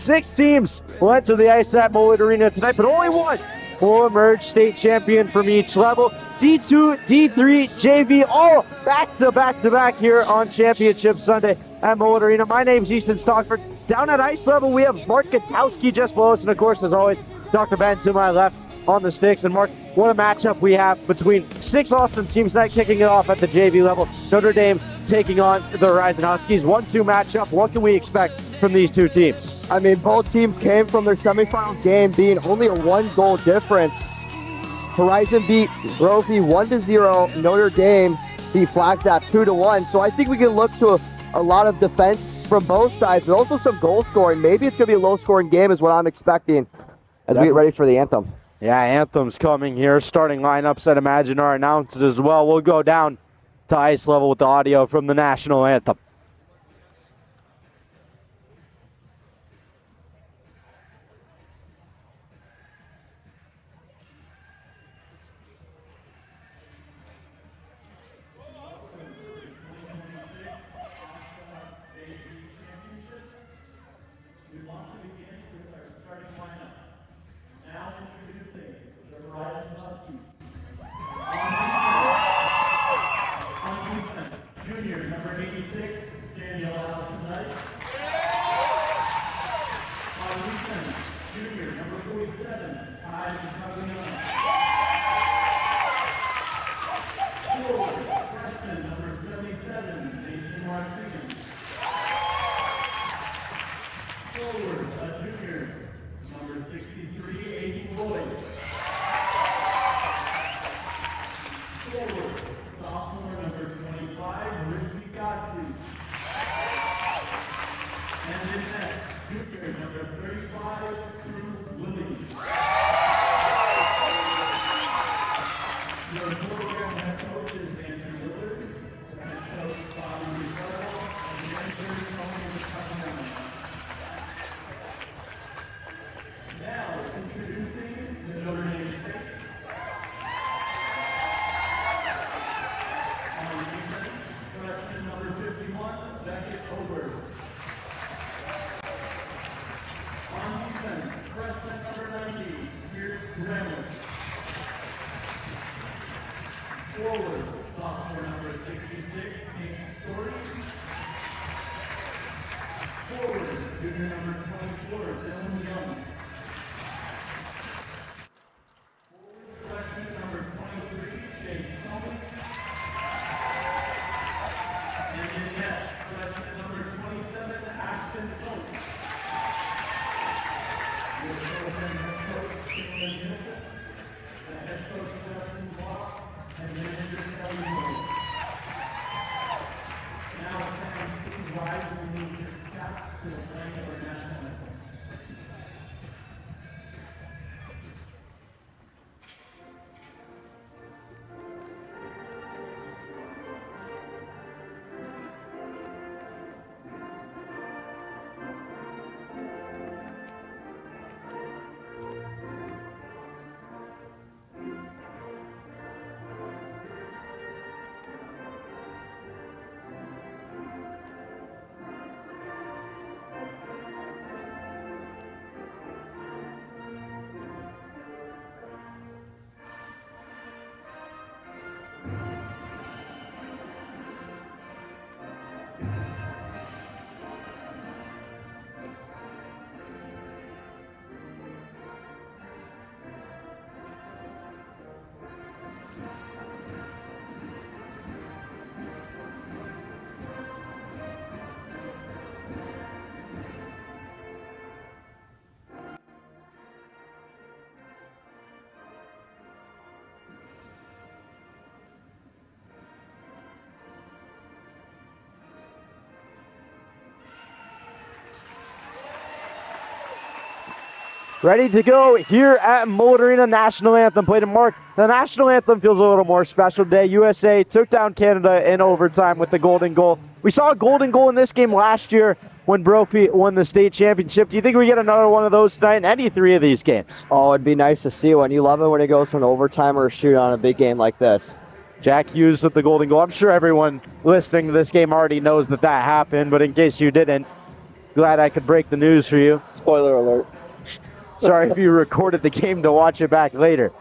6 teams will enter the ice at Mullet Arena tonight, but only one will emerge state champion from each level. D2, D3, JV, all back-to-back here on Championship Sunday at Mullet Arena. My name's Easton Stockford. Down at ice level, we have Mark Gutowski just below us, and of course, as always, Dr. Ben to my left on the sticks. And Mark, what a matchup we have between 6 awesome teams tonight, kicking it off at the JV level. Notre Dame taking on the Horizon Huskies. 1-2 matchup. What can we expect from these two teams? I mean, both teams came from their semifinals game being only a 1-goal difference. Horizon beat Brophy 1-0. Notre Dame beat Flagstaff 2-1. So I think we can look to a lot of defense from both sides, but also some goal scoring. Maybe it's going to be a low-scoring game is what I'm expecting as we get ready for the anthem. Yeah, anthem's coming here. Starting lineups, I'd imagine, are announced as well. We'll go down to ice level with the audio from the national anthem. Ready to go here at Mullet Arena. National anthem played. And Mark, the national anthem feels a little more special today. USA took down Canada in overtime with the golden goal. We saw a golden goal in this game last year when Brophy won the state championship. Do you think we get another one of those tonight in any 3 of these games? Oh, it'd be nice to see one. You love it when it goes from an overtime or a shootout on a big game like this. Jack Hughes with the golden goal. I'm sure everyone listening to this game already knows that happened, but in case you didn't, glad I could break the news for you. Spoiler alert. Sorry if you recorded the game to watch it back later.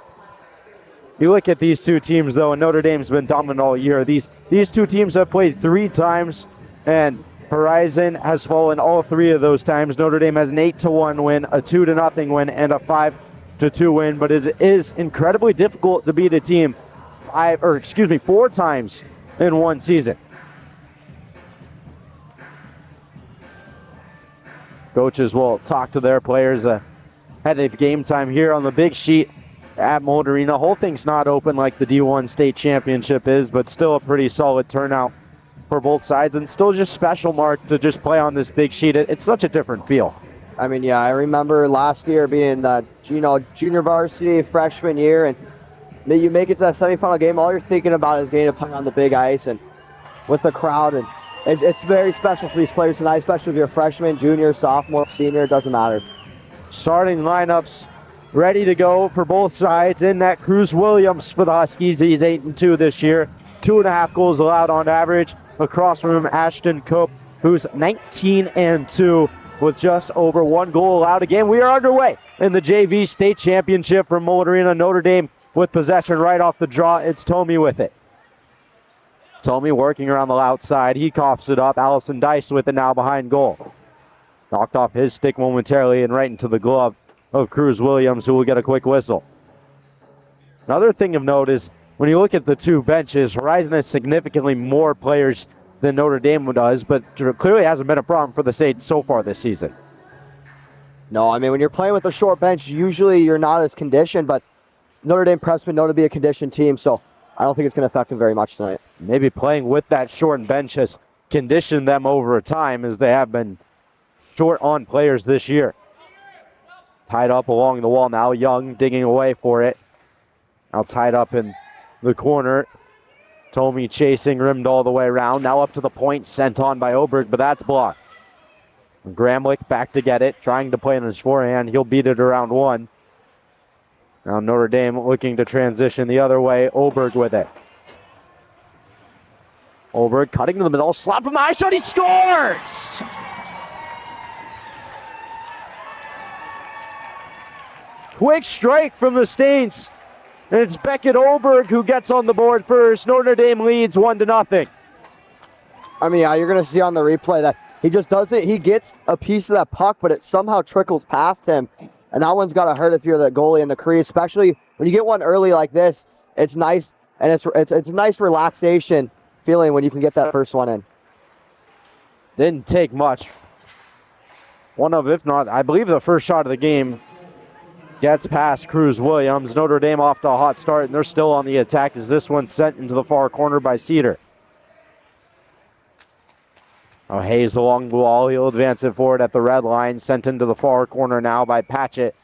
You look at these two teams, though, and Notre Dame's been dominant all year. These two teams have played 3 times, and Horizon has fallen all 3 of those times. Notre Dame has an 8-1 win, a 2-0 win, and a 5-2 win. But it is incredibly difficult to beat a team 4 times in one season. Coaches will talk to their players ahead of game time here on the big sheet at Mullet Arena. The whole thing's not open like the D1 state championship is, but still a pretty solid turnout for both sides, and still just special, Mark, to just play on this big sheet. It's such a different feel. I mean, yeah, I remember last year being in the junior varsity freshman year, and you make it to that semifinal game, all you're thinking about is getting to play on the big ice and with the crowd, and it's very special for these players tonight, especially if you're a freshman, junior, sophomore, senior, it doesn't matter. Starting lineups ready to go for both sides. In that, Cruz Williams for the Huskies. He's 8-2 this year. 2.5 goals allowed on average. Across from him, Ashton Cope, who's 19-2 with just over 1 goal allowed. Again, we are underway in the JV state championship from Mullet Arena. Notre Dame with possession right off the draw. It's Tomey with it. Tomey working around the outside. He coughs it up. Allison Dice with it now behind goal. Knocked off his stick momentarily and right into the glove of Cruz Williams, who will get a quick whistle. Another thing of note is when you look at the 2 benches, Horizon has significantly more players than Notre Dame does, but clearly hasn't been a problem for the state so far this season. No, I mean, when you're playing with a short bench, usually you're not as conditioned, but Notre Dame pressmen know to be a conditioned team, so I don't think it's going to affect them very much tonight. Maybe playing with that short bench has conditioned them over time, as they have been short on players this year. Tied up along the wall now. Young digging away for it. Now tied up in the corner. Tomey chasing, rimmed all the way around. Now up to the point, sent on by Oberg, but that's blocked. Gramlich back to get it, trying to play in his forehand. He'll beat it around 1. Now Notre Dame looking to transition the other way. Oberg with it. Oberg cutting to the middle, slap him, high shot, he scores! Quick strike from the Stains. And it's Beckett Oberg who gets on the board first. Notre Dame leads 1-0. I mean, yeah, you're going to see on the replay that he just does it. He gets a piece of that puck, but it somehow trickles past him. And that one's got to hurt if you're the goalie in the crease, especially when you get one early like this. It's nice, and it's a nice relaxation feeling when you can get that first one in. Didn't take much. One of, if not, I believe the first shot of the game gets past Cruz Williams. Notre Dame off to a hot start, and they're still on the attack as this one's sent into the far corner by Cedar. Oh, Hayes along the wall. He'll advance it forward at the red line. Sent into the far corner now by Patchett.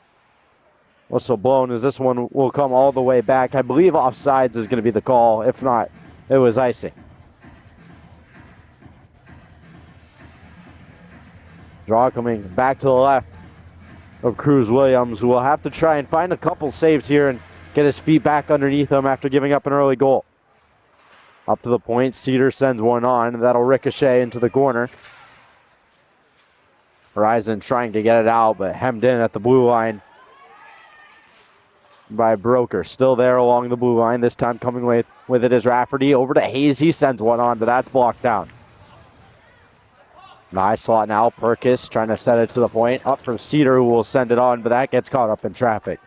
Whistle blown as this one will come all the way back. I believe offsides is going to be the call. If not, it was icing. Draw coming back to the left of Cruz Williams, who will have to try and find a couple saves here and get his feet back underneath him after giving up an early goal. Up to the point, Cedar sends one on, and that'll ricochet into the corner. Horizon trying to get it out, but hemmed in at the blue line by Broker. Still there along the blue line, this time coming with it is Rafferty. Over to Hayes, he sends one on, but that's blocked down. Nice slot now, Perkis trying to set it to the point. Up from Cedar, who will send it on, but that gets caught up in traffic.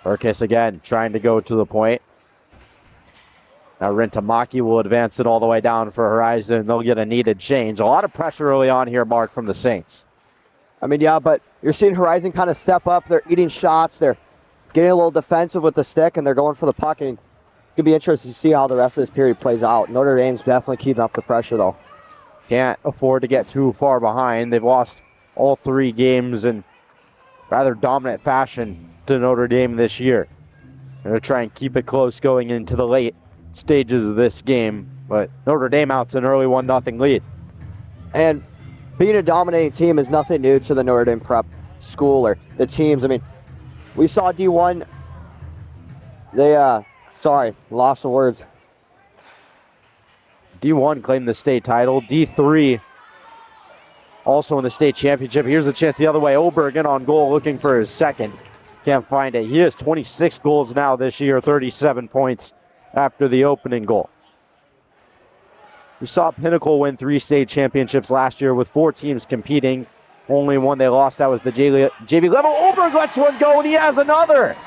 Perkis again, trying to go to the point. Now Rintamaki will advance it all the way down for Horizon. They'll get a needed change. A lot of pressure early on here, Mark, from the Saints. I mean, yeah, but you're seeing Horizon kind of step up. They're eating shots. They're getting a little defensive with the stick, and they're going for the puck. And it's going to be interesting to see how the rest of this period plays out. Notre Dame's definitely keeping up the pressure, though. Can't afford to get too far behind. They've lost all 3 games in rather dominant fashion to Notre Dame this year. They're going to try and keep it close going into the late stages of this game, but Notre Dame out to an early 1-0 lead. And being a dominating team is nothing new to the Notre Dame prep school or the teams. I mean, we saw D1, lost the words. D1 claimed the state title. D3 also in the state championship. Here's a chance the other way. Oberg in on goal looking for his second. Can't find it. He has 26 goals now this year, 37 points after the opening goal. We saw Pinnacle win 3 state championships last year with 4 teams competing. Only one they lost, that was the JV level. Oberg lets one go, and he has another.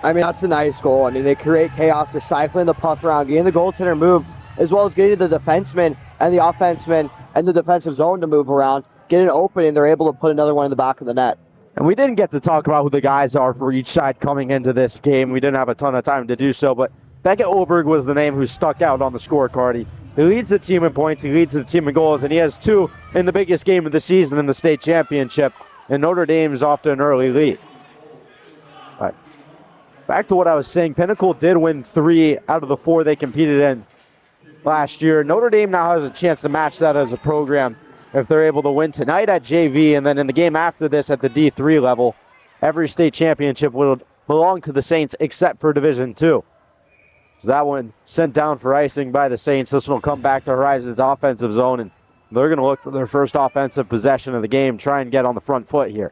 I mean, that's a nice goal. I mean, they create chaos. They're cycling the puck around, getting the goaltender move, as well as getting the defenseman and the offenseman and the defensive zone to move around, get an opening. They're able to put another one in the back of the net. And we didn't get to talk about who the guys are for each side coming into this game. We didn't have a ton of time to do so, but Beckett Oberg was the name who stuck out on the scorecard. He leads the team in points, he leads the team in goals, and he has 2 in the biggest game of the season in the state championship. And Notre Dame is off to an early lead. All right. Back to what I was saying, Pinnacle did win 3 out of the 4 they competed in last year. Notre Dame now has a chance to match that as a program if they're able to win tonight at JV, and then in the game after this at the D3 level. Every state championship will belong to the Saints except for Division II. So that one sent down for icing by the Saints. This one will come back to Horizon's offensive zone, and they're going to look for their first offensive possession of the game, try and get on the front foot here.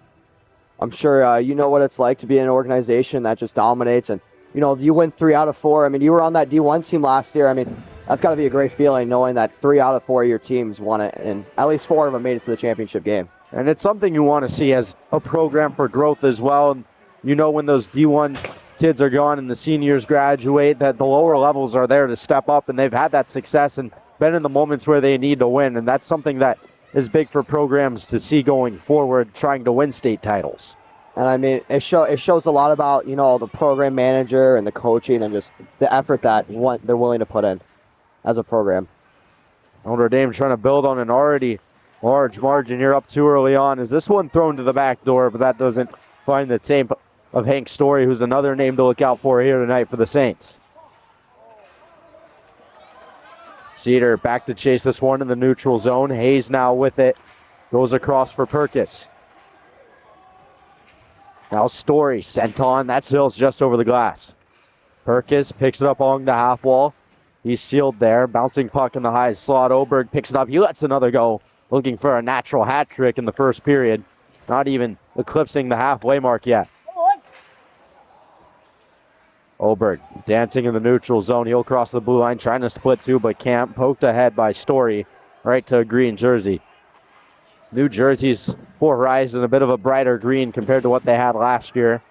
I'm sure you know what it's like to be in an organization that just dominates, and you know, you win 3 out of 4. I mean, you were on that D1 team last year. I mean, that's got to be a great feeling knowing that 3 out of 4 of your teams won it, and at least 4 of them made it to the championship game. And it's something you want to see as a program for growth as well. And you know, when those D1 kids are gone and the seniors graduate, that the lower levels are there to step up, and they've had that success and been in the moments where they need to win. And that's something that is big for programs to see going forward, trying to win state titles. And I mean, it shows a lot about, you know, the program manager and the coaching and just the effort that they're willing to put in as a program. Notre Dame trying to build on an already large margin here up too early on. Is this one thrown to the back door, but that doesn't find the tape of Hank Story, who's another name to look out for here tonight for the Saints. Cedar back to chase this one in the neutral zone. Hayes now with it. Goes across for Perkis. Now Story sent on. That sails just over the glass. Perkis picks it up along the half wall. He's sealed there. Bouncing puck in the high slot. Oberg picks it up. He lets another go. Looking for a natural hat trick in the first period. Not even eclipsing the halfway mark yet. Oberg dancing in the neutral zone. He'll cross the blue line, trying to split 2, but can't. Poked ahead by Story, right to a green jersey. New jerseys for Horizon, a bit of a brighter green compared to what they had last year.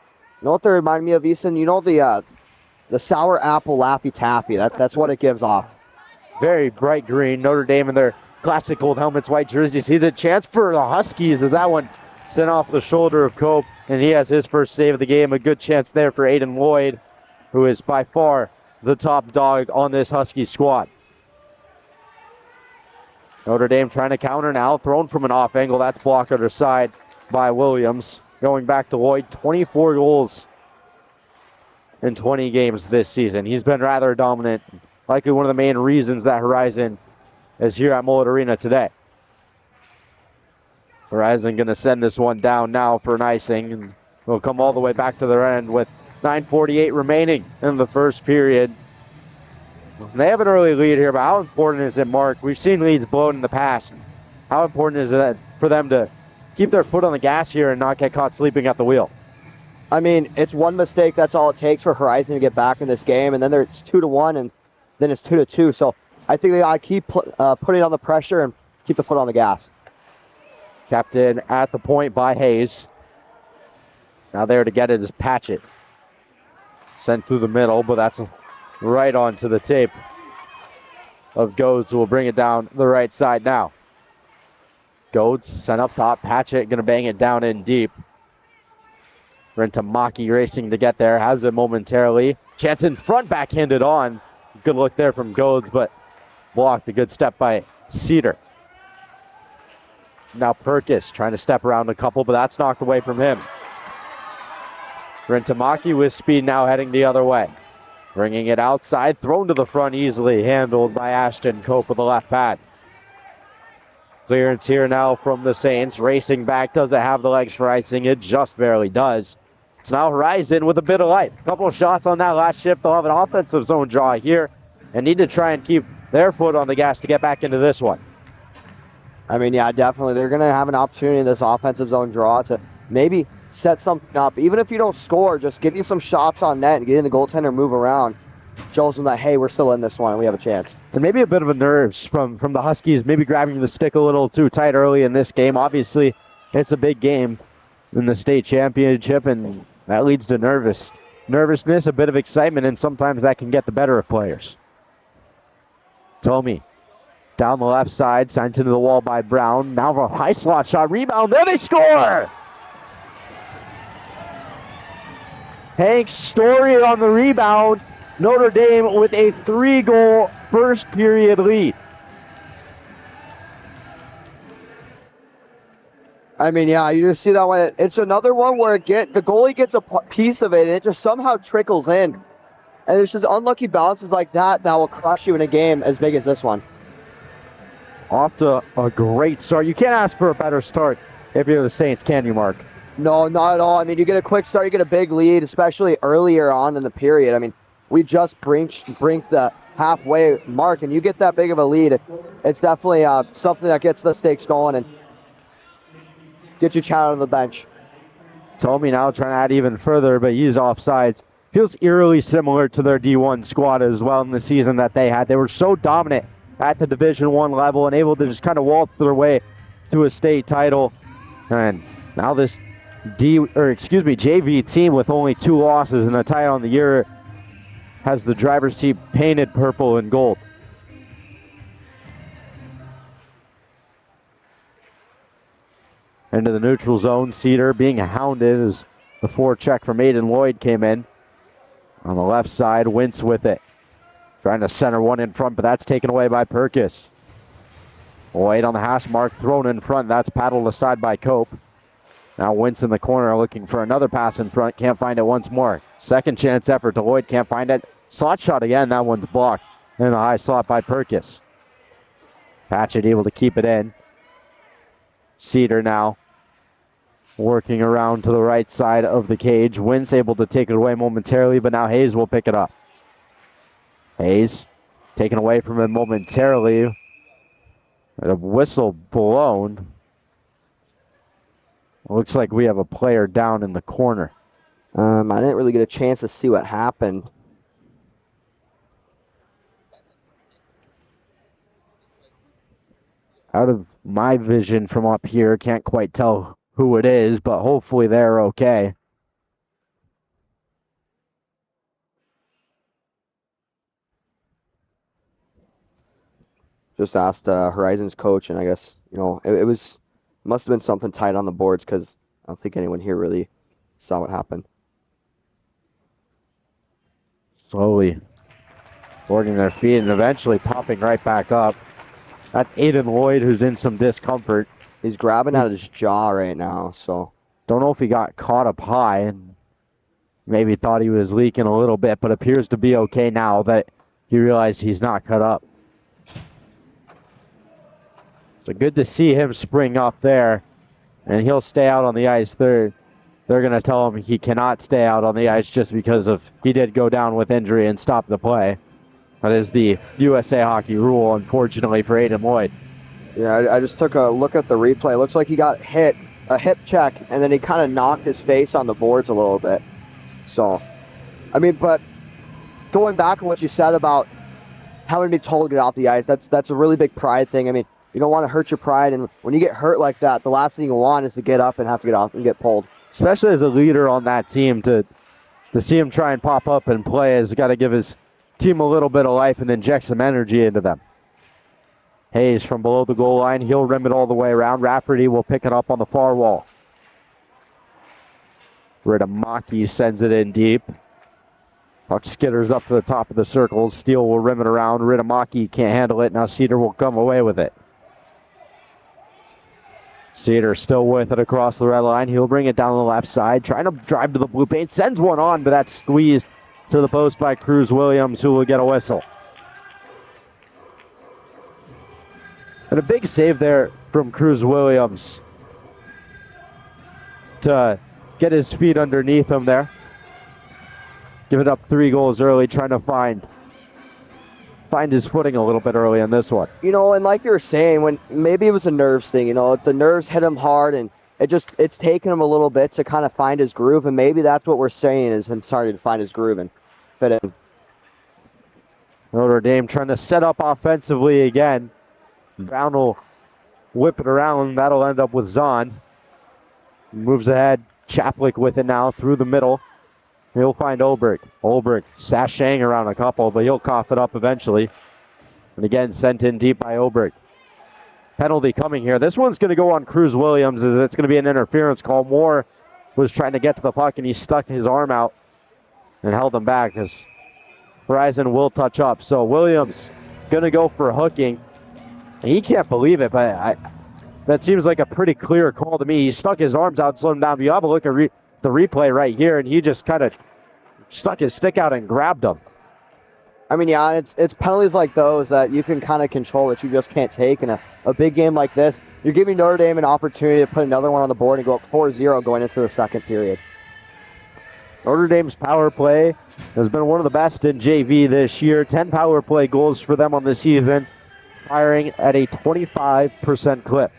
You know what they remind me of, Easton? You know the sour apple Laffy Taffy. That's what it gives off. Very bright green. Notre Dame in their classic gold helmets, white jerseys. He's a chance for the Huskies as that one sent off the shoulder of Cope, and he has his first save of the game. A good chance there for Aiden Lloyd, who is by far the top dog on this Husky squad. Notre Dame trying to counter now, thrown from an off angle. That's blocked other side by Williams. Going back to Lloyd, 24 goals in 20 games this season. He's been rather dominant, likely one of the main reasons that Horizon is here at Mullet Arena today. Horizon going to send this one down now for an icing, and we'll come all the way back to their end with 9:48 remaining in the first period. They have an early lead here, but how important is it, Mark? We've seen leads blown in the past. How important is it for them to keep their foot on the gas here and not get caught sleeping at the wheel? I mean, it's one mistake. That's all it takes for Horizon to get back in this game, and then it's 2-1, and then it's 2-2. So I think they gotta keep putting on the pressure and keep the foot on the gas. Captain at the point by Hayes. Now there to get it is Patchett. Sent through the middle, but that's right onto the tape of Goads, who will bring it down the right side now. Goads sent up top. Patchett going to bang it down in deep. Rentamaki racing to get there. Has it momentarily. Chance in front, backhanded on. Good look there from Goads, but blocked. A good step by Cedar. Now Perkis trying to step around a couple, but that's knocked away from him. Rentamaki with speed now heading the other way. Bringing it outside, thrown to the front, easily handled by Ashton Cope with the left pad. Clearance here now from the Saints. Racing back, does it have the legs for icing? It just barely does. So now Horizon with a bit of life. A couple of shots on that last shift. They'll have an offensive zone draw here and need to try and keep their foot on the gas to get back into this one. I mean, yeah, definitely. They're going to have an opportunity in this offensive zone draw to maybe set something up. Even if you don't score, just give you some shots on net and getting the goaltender move around. Shows them that, hey, we're still in this one and we have a chance. And maybe a bit of a nerves from the Huskies, maybe grabbing the stick a little too tight early in this game. Obviously, it's a big game in the state championship, and that leads to nervousness, a bit of excitement, and sometimes that can get the better of players. Tomey down the left side, sent into the wall by Brown. Now a high slot shot, rebound, there they score! Hank Story on the rebound. Notre Dame with a 3-goal first period lead. I mean, yeah, you just see that one. It's another one where the goalie gets a piece of it and it just somehow trickles in. And it's just unlucky bounces like that will crush you in a game as big as this one. Off to a great start. You can't ask for a better start if you're the Saints, can you, Mark? No, not at all. I mean, you get a quick start, you get a big lead, especially earlier on in the period. I mean, we just brink the halfway mark, and you get that big of a lead. It's definitely something that gets the stakes going and gets you chatting on the bench. Tomey now trying to add even further, but he's offsides. Feels eerily similar to their D1 squad as well in the season that they had. They were so dominant at the Division I level and able to just kind of waltz their way to a state title. And now this JV team with only 2 losses and a tie on the year has the driver's seat painted purple and gold. Into the neutral zone, Cedar being hounded as the forecheck from Aiden Lloyd came in. On the left side, Wentz with it. Trying to center one in front, but that's taken away by Perkis. Lloyd on the hash mark, thrown in front. That's paddled aside by Cope. Now Wentz in the corner looking for another pass in front. Can't find it once more. Second chance effort to Lloyd. Can't find it. Slot shot again. That one's blocked. In the high slot by Perkis. Patchett able to keep it in. Cedar now working around to the right side of the cage. Wentz able to take it away momentarily, but now Hayes will pick it up. Hayes taken away from him momentarily. A whistle blown. Looks like we have a player down in the corner. I didn't really get a chance to see what happened. Out of my vision from up here, can't quite tell who it is, but hopefully they're okay. Just asked Horizon's coach, and I guess, it must have been something tight on the boards because I don't think anyone here really saw what happened. Slowly boarding their feet and eventually popping right back up. That's Aiden Lloyd, who's in some discomfort. He's grabbing at his jaw right now, so. Don't know if he got caught up high and maybe thought he was leaking a little bit, but appears to be okay now that he realized he's not cut up. So good to see him spring up there, and he'll stay out on the ice. They're going to tell him he cannot stay out on the ice just because he did go down with injury and stop the play. That is the USA Hockey rule, unfortunately, for Aiden Lloyd. Yeah, I just took a look at the replay. It looks like he got hit, a hip check, and then he kind of knocked his face on the boards a little bit. So, I mean, but going back on what you said about having to be told to get off the ice, that's a really big pride thing. I mean, you don't want to hurt your pride, and when you get hurt like that, the last thing you want is to get up and have to get off and get pulled. Especially as a leader on that team, to see him try and pop up and play has got to give his team a little bit of life and inject some energy into them. Hayes from below the goal line. He'll rim it all the way around. Rafferty will pick it up on the far wall. Ridamaki sends it in deep. Puck skitters up to the top of the circle. Steele will rim it around. Ridamaki can't handle it. Now Cedar will come away with it. Cedar still with it across the red line. He'll bring it down the left side. Trying to drive to the blue paint. Sends one on, but that's squeezed to the post by Cruz Williams, who will get a whistle. And a big save there from Cruz Williams to get his feet underneath him there. Giving up 3 goals early, trying to find find his footing a little bit early in this one. You know, and like you were saying, when maybe it was a nerves thing, you know, the nerves hit him hard and it's taken him a little bit to kind of find his groove, and maybe that's what we're saying is him starting to find his groove and fit in. Notre Dame trying to set up offensively again. Brown will whip it around. That'll end up with Zahn. Moves ahead. Chaplik with it now through the middle. He'll find Olberg. Olberg sashaying around a couple, but he'll cough it up eventually. And again, sent in deep by Olberg. Penalty coming here. This one's going to go on Cruz Williams. It's going to be an interference call. Moore was trying to get to the puck, and he stuck his arm out and held him back as Horizon will touch up. So Williams going to go for hooking. He can't believe it, but that seems like a pretty clear call to me. He stuck his arms out, slowed him down. But you have a look at the replay right here, and he just kind of stuck his stick out and grabbed him. I mean, yeah, it's penalties like those that you can kind of control that you just can't take. In a big game like this, you're giving Notre Dame an opportunity to put another one on the board and go up 4-0 going into the second period. Notre Dame's power play has been one of the best in JV this year. 10 power play goals for them on the season, firing at a 25% clip.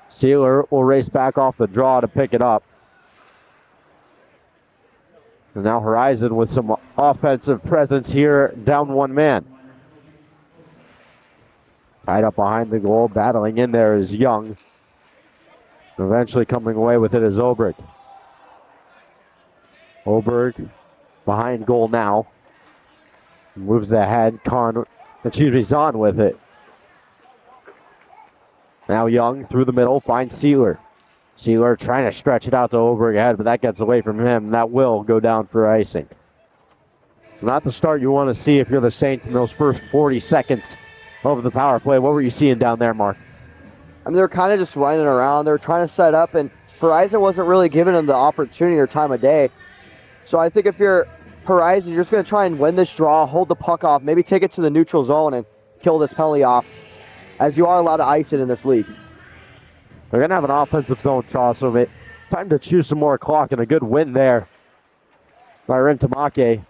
Sealer will race back off the draw to pick it up. And now Horizon with some offensive presence here, down one man. Tied up behind the goal, battling in there is Young. Eventually coming away with it is Olberg. Olberg behind goal now. Moves ahead, Zahn with it. Now Young through the middle, finds Sealer. Sealer trying to stretch it out to Olberg ahead, but that gets away from him. That will go down for icing. Not the start you want to see if you're the Saints in those first 40 seconds of the power play. What were you seeing down there, Mark? I mean, they're kind of just running around. They're trying to set up, and Horizon wasn't really giving them the opportunity or time of day. So I think if you're Horizon, you're just going to try and win this draw, hold the puck off, maybe take it to the neutral zone and kill this penalty off, as you are allowed to ice it in this league. They're going to have an offensive zone toss, so time to chew some more clock, and a good win there by Rintamake.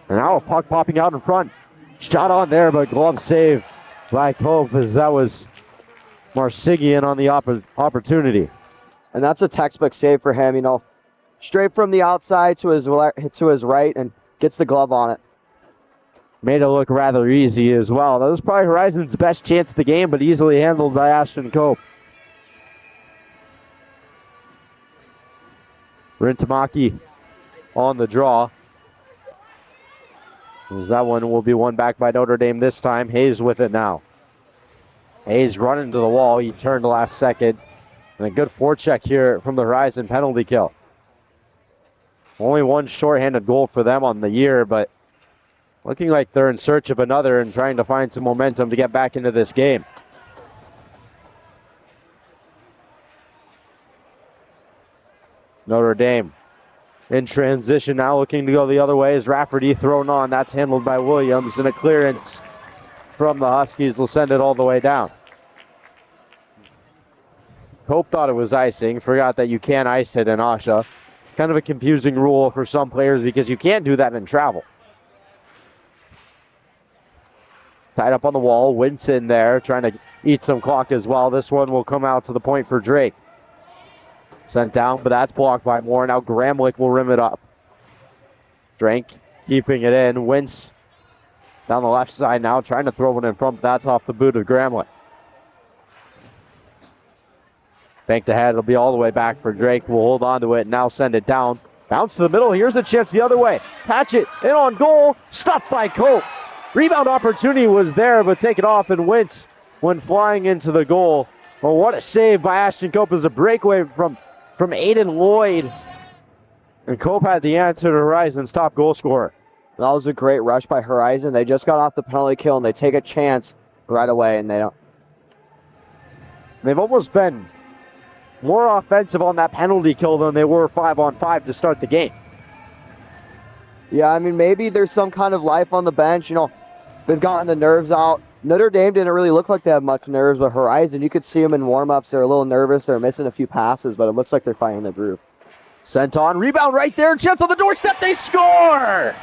And now a puck popping out in front. Shot on there, but glove save by Cope, as that was Marsigian on the opportunity. And that's a textbook save for him, you know. Straight from the outside to his right and gets the glove on it. Made it look rather easy as well. That was probably Horizon's best chance of the game, but easily handled by Ashton Cope. Rintamaki on the draw. As that one will be won back by Notre Dame this time. Hayes with it now. Hayes running to the wall. He turned last second. And a good forecheck here from the Horizon penalty kill. Only one shorthanded goal for them on the year, but looking like they're in search of another and trying to find some momentum to get back into this game. Notre Dame in transition now, looking to go the other way. Is Rafferty thrown on? That's handled by Williams, and a clearance from the Huskies will send it all the way down. Cope thought it was icing, forgot that you can't ice it in AHSHA. Kind of a confusing rule for some players because you can't do that in travel. Tied up on the wall, Winson there trying to eat some clock as well. This one will come out to the point for Drake. Sent down, but that's blocked by Moore. Now Gramlich will rim it up. Drake keeping it in. Wintz down the left side now, trying to throw it in front. That's off the boot of Gramlich. Banked ahead. It'll be all the way back for Drake. We'll hold on to it and now send it down. Bounce to the middle. Here's a chance the other way. Patchett in on goal. Stopped by Cope. Rebound opportunity was there, but taken off, and Wintz went flying into the goal. Well, what a save by Ashton Cope as a breakaway from Aiden Lloyd. And Cope had the answer to Horizon's top goal scorer. That was a great rush by Horizon. They just got off the penalty kill, and they take a chance right away, and they don't. They've almost been more offensive on that penalty kill than they were 5-on-5 to start the game. Yeah, I mean, maybe there's some kind of life on the bench. You know, they've gotten the nerves out. Notre Dame didn't really look like they had much nerves, but Horizon, you could see them in warm-ups. They're a little nervous. They're missing a few passes, but it looks like they're finding the groove. Sent on, rebound right there, chance on the doorstep, they score!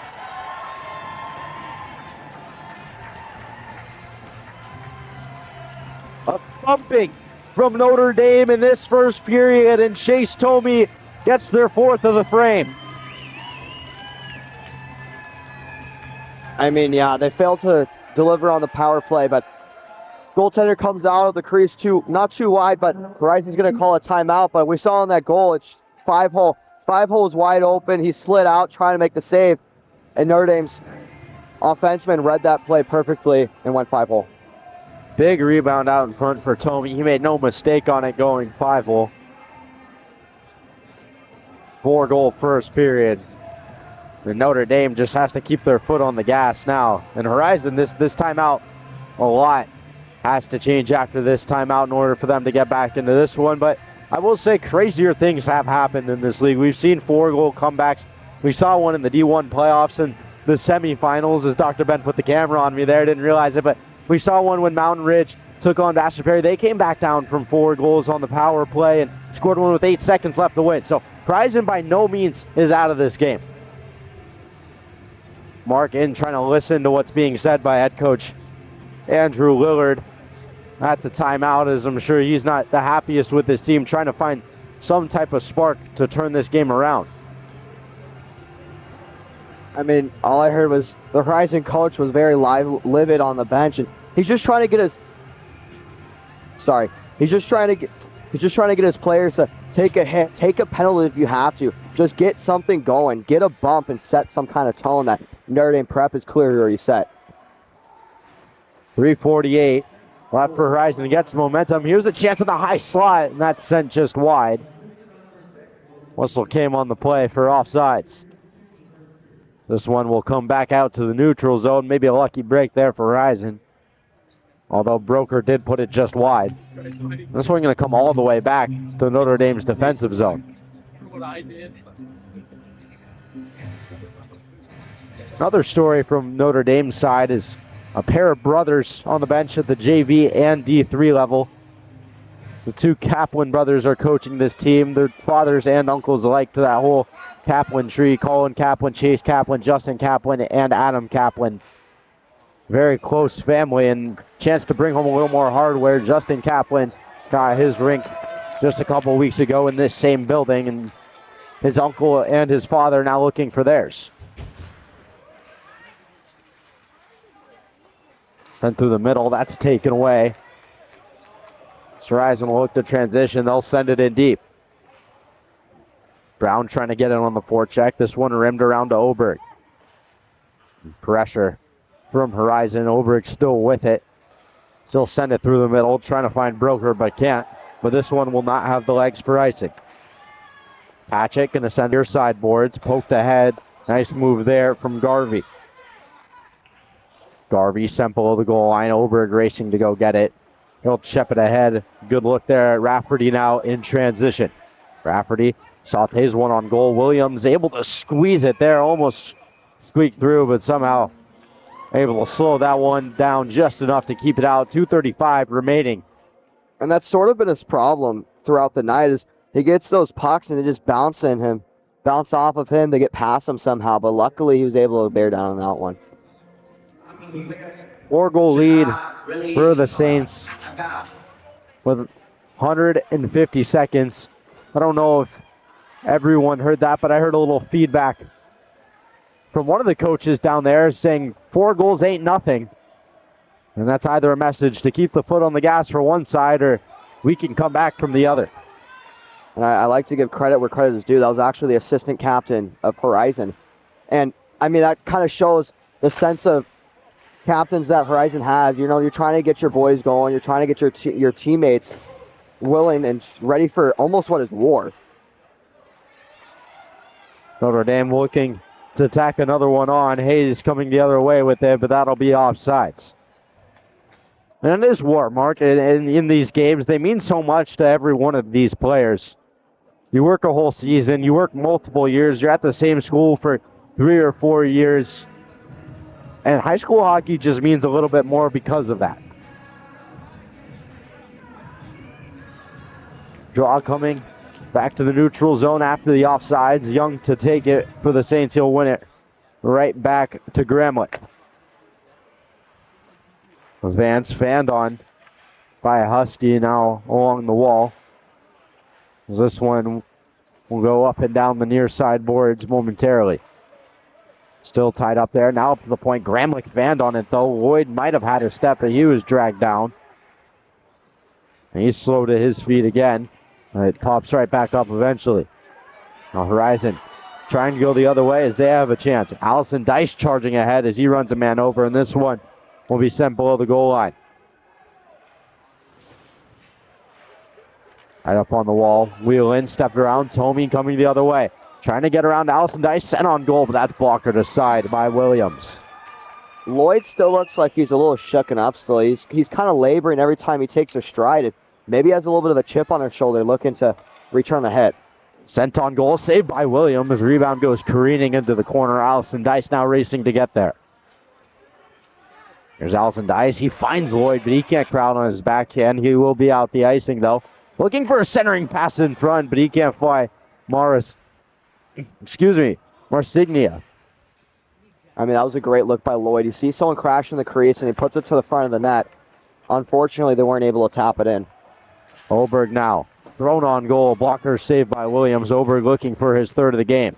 A thumping from Notre Dame in this first period, and Chase Tomey gets their fourth of the frame. I mean, yeah, they failed to deliver on the power play, but goaltender comes out of the crease not too wide, but Horizon's going to call a timeout. But we saw on that goal, it's 5-hole. 5-hole is wide open. He slid out trying to make the save, and Notre Dame's offenseman read that play perfectly and went 5-hole. Big rebound out in front for Tomey. He made no mistake on it going 5-hole. 4-goal first period. And Notre Dame just has to keep their foot on the gas now. And Horizon, this timeout, a lot has to change after this timeout in order for them to get back into this one. But I will say crazier things have happened in this league. We've seen 4-goal comebacks. We saw one in the D1 playoffs and the semifinals, as Dr. Ben put the camera on me there. Didn't realize it, but we saw one when Mountain Ridge took on Bastrop Perry. They came back down from 4 goals on the power play and scored one with 8 seconds left to win. So Horizon by no means is out of this game. Mark in trying to listen to what's being said by head coach Andrew Lillard at the timeout, as I'm sure he's not the happiest with his team, trying to find some type of spark to turn this game around. I mean, all I heard was the Horizon coach was very livid on the bench, and he's just trying to get his players to take a hit, take a penalty if you have to. Just get something going, get a bump, and set some kind of tone that Notre Dame prep is clearly already set. 3:48 left for Horizon to get some momentum. Here's a chance at the high slot, and that's sent just wide. Whistle came on the play for offsides. This one will come back out to the neutral zone. Maybe a lucky break there for Horizon. Although Broker did put it just wide. This one going to come all the way back to Notre Dame's defensive zone. Another story from Notre Dame's side is a pair of brothers on the bench at the JV and D3 level. The 2 Kaplan brothers are coaching this team. They're fathers and uncles alike to that whole Kaplan tree. Colin Kaplan, Chase Kaplan, Justin Kaplan, and Adam Kaplan. Very close family, and chance to bring home a little more hardware. Justin Kaplan got his rink just a couple weeks ago in this same building, and his uncle and his father now looking for theirs. Sent through the middle, that's taken away. Horizon will look to transition, they'll send it in deep. Brown trying to get it on the forecheck. This one rimmed around to Oberg. Pressure from Horizon. Oberg still with it. Still send it through the middle, trying to find Broker, but can't. But this one will not have the legs for icing. Patchett going to send your sideboards, poked ahead. Nice move there from Garvey. Garvey sent below the goal line. Oberg racing to go get it. He'll chip it ahead. Good look there at Rafferty now in transition. Rafferty sautés one on goal. Williams able to squeeze it there. Almost squeaked through, but somehow able to slow that one down just enough to keep it out. 2:35 remaining. And that's sort of been his problem throughout the night, is he gets those pucks and they just bounce off of him. They get past him somehow, but luckily he was able to bear down on that one. 4-goal lead for the Saints with 150 seconds. I don't know if everyone heard that, but I heard a little feedback from one of the coaches down there saying 4 goals ain't nothing. And that's either a message to keep the foot on the gas for one side, or we can come back from the other. And I like to give credit where credit is due. That was actually the assistant captain of Horizon. And, I mean, that kind of shows the sense of captains that Horizon has. You know, you're trying to get your boys going. You're trying to get your teammates willing and ready for almost what is war. Notre Dame looking to tack another one on. Hayes coming the other way with it, but that'll be offsides. And it is war, Mark. And in these games, they mean so much to every one of these players. You work a whole season. You work multiple years. You're at the same school for 3 or 4 years. And high school hockey just means a little bit more because of that. Draw coming Back to the neutral zone after the offsides. Young to take it for the Saints. He'll win it right back to Gramlich. Vance fanned on by a Husky now along the wall. This one will go up and down the near side boards momentarily. Still tied up there. Now up to the point. Gramlich fanned on it though. Lloyd might have had a step, but he was dragged down. And he's slow to his feet again. It pops right back up eventually. Now Horizon trying to go the other way as they have a chance. Allison Dice charging ahead as he runs a man over, and this one will be sent below the goal line. Right up on the wall. Wheel in, stepped around. Tomey coming the other way. Trying to get around Allison Dice, sent on goal, but that's blocked aside by Williams. Lloyd still looks like he's a little shooken up still. He's kind of laboring every time he takes a stride. Maybe he has a little bit of a chip on his shoulder looking to return the hit. Sent on goal, saved by Williams. Rebound goes careening into the corner. Allison Dice now racing to get there. Here's Allison Dice. He finds Lloyd, but he can't crowd on his backhand. He will be out the icing, though. Looking for a centering pass in front, but he can't fly. Marsignia. I mean, that was a great look by Lloyd. He sees someone crash in the crease, and he puts it to the front of the net. Unfortunately, they weren't able to tap it in. Oberg now thrown on goal. Blocker saved by Williams. Oberg looking for his third of the game.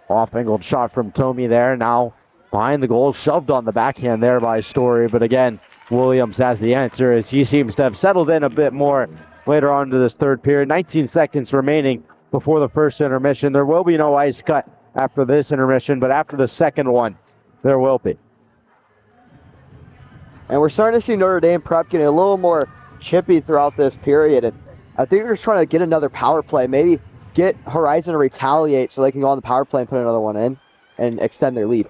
Off-angled shot from Tomey there. Now behind the goal. Shoved on the backhand there by Story. But again, Williams has the answer as he seems to have settled in a bit more later on to this third period. 19 seconds remaining before the first intermission. There will be no ice cut after this intermission, but after the second one, there will be. And we're starting to see Notre Dame prep getting a little more chippy throughout this period. And I think they're just trying to get another power play. Maybe get Horizon to retaliate so they can go on the power play and put another one in and extend their lead.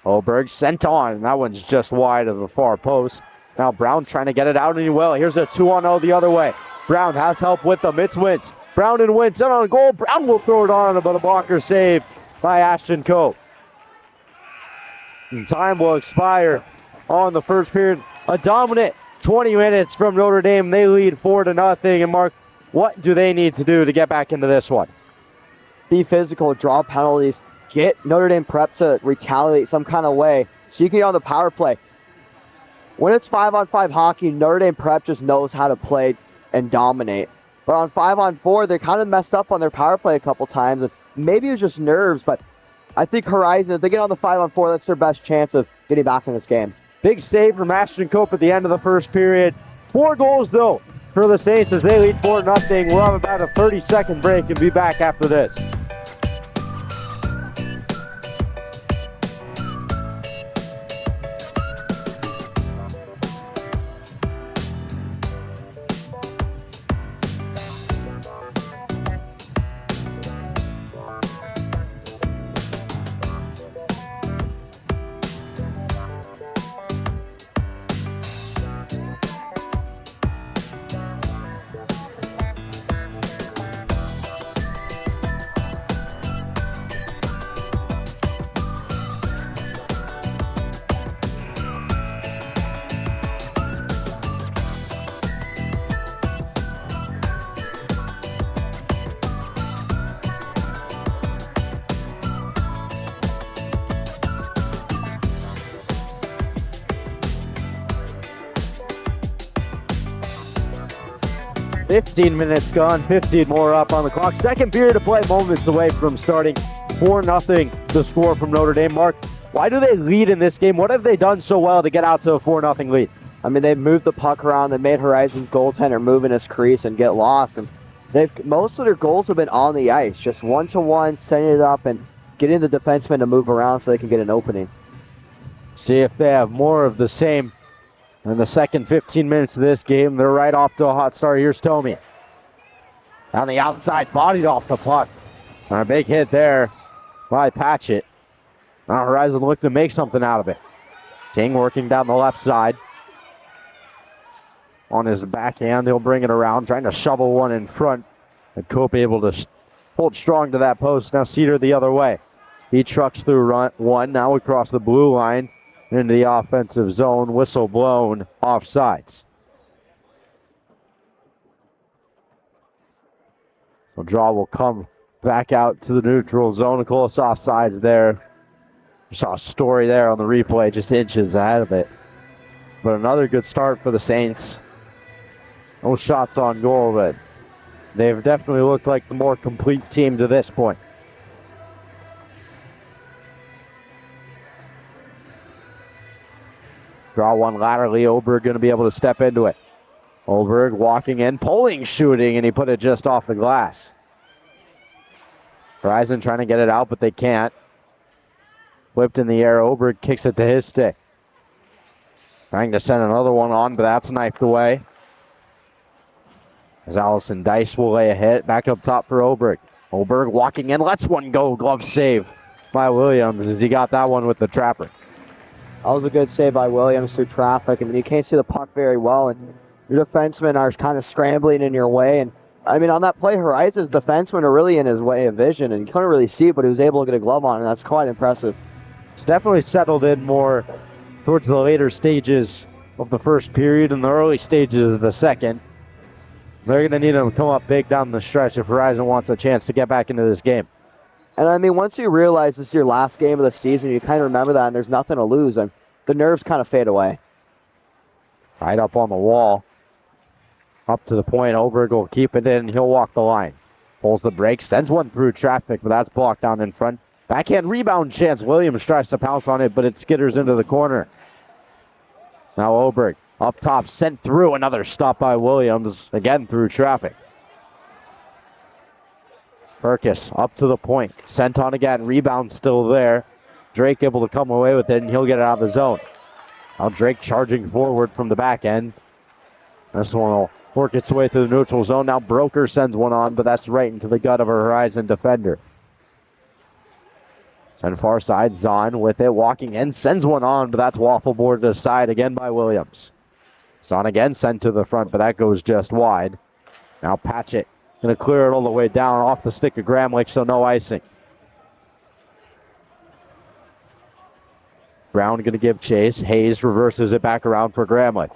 Oberg sent on, and that one's just wide of the far post. Now Brown trying to get it out, and he will. Here's a 2-on-0 the other way. Brown has help with them. It's Wentz. Brown and Wentz in on goal. Brown will throw it on, but a blocker saved by Ashton Cope. And time will expire on the first period. A dominant 20 minutes from Notre Dame. They lead 4-0. And Mark, what do they need to do to get back into this one? Be physical, draw penalties, get Notre Dame prep to retaliate some kind of way so you can get on the power play. When it's 5-on-5 hockey, Notre Dame prep just knows how to play and dominate. But on 5-on-4, they kind of messed up on their power play a couple times. And maybe it was just nerves, but I think Horizon, if they get on the 5-on-4, that's their best chance of getting back in this game. Big save from Ashton Cope at the end of the first period. 4 goals, though, for the Saints as they lead 4-0. We'll have about a 30-second break and be back after this. $15 minutes gone, 15 more up on the clock. Second period of play, moments away from starting. 4-0 the score from Notre Dame. Mark, why do they lead in this game? What have they done so well to get out to a 4-0 lead? I mean, they've moved the puck around. They made Horizon's goaltender move in his crease and get lost. And most of their goals have been on the ice, just one-to-one, setting it up and getting the defenseman to move around so they can get an opening. See if they have more of the same in the second 15 minutes of this game. They're right off to a hot start. Here's Tomey. On the outside, bodied off the puck. And a big hit there by Patchett. Now Horizon look to make something out of it. King working down the left side. On his backhand, he'll bring it around, trying to shovel one in front. And Cope able to hold strong to that post. Now Cedar the other way. He trucks through one, now across the blue line into the offensive zone. Whistle blown, offsides. The draw will come back out to the neutral zone. Close offsides there. Saw a Story there on the replay, just inches ahead of it. But another good start for the Saints. No shots on goal, but they've definitely looked like the more complete team to this point. Draw one laterally. Oberg going to be able to step into it. Oberg walking in, pulling, shooting, and he put it just off the glass. Horizon trying to get it out, but they can't. Whipped in the air. Oberg kicks it to his stick. Trying to send another one on, but that's knifed away. As Allison Dice will lay a hit. Back up top for Oberg. Oberg walking in, lets one go. Glove save by Williams as he got that one with the trapper. That was a good save by Williams through traffic. I mean, you can't see the puck very well, and your defensemen are kind of scrambling in your way. And I mean, on that play, Horizon's defensemen are really in his way of vision, and you couldn't really see it, but he was able to get a glove on, and that's quite impressive. It's definitely settled in more towards the later stages of the first period and the early stages of the second. They're going to need him to come up big down the stretch if Horizon wants a chance to get back into this game. And I mean, once you realize this is your last game of the season, you kind of remember that, and there's nothing to lose, and the nerves kind of fade away. Right up on the wall. Up to the point. Oberg will keep it in. He'll walk the line. Pulls the break. Sends one through traffic, but that's blocked down in front. Backhand rebound chance. Williams tries to pounce on it, but it skitters into the corner. Now Oberg up top. Sent through. Another stop by Williams. Again through traffic. Perkis up to the point. Sent on again. Rebound still there. Drake able to come away with it, and he'll get it out of the zone. Now Drake charging forward from the back end. This one will work its way through the neutral zone. Now Broker sends one on, but that's right into the gut of a Horizon defender. Send far side. Zahn with it. Walking in. Sends one on, but that's waffle board to the side again by Williams. Zahn again sent to the front, but that goes just wide. Now Patchett going to clear it all the way down off the stick of Gramlich, so no icing. Brown going to give chase. Hayes reverses it back around for Gramlich.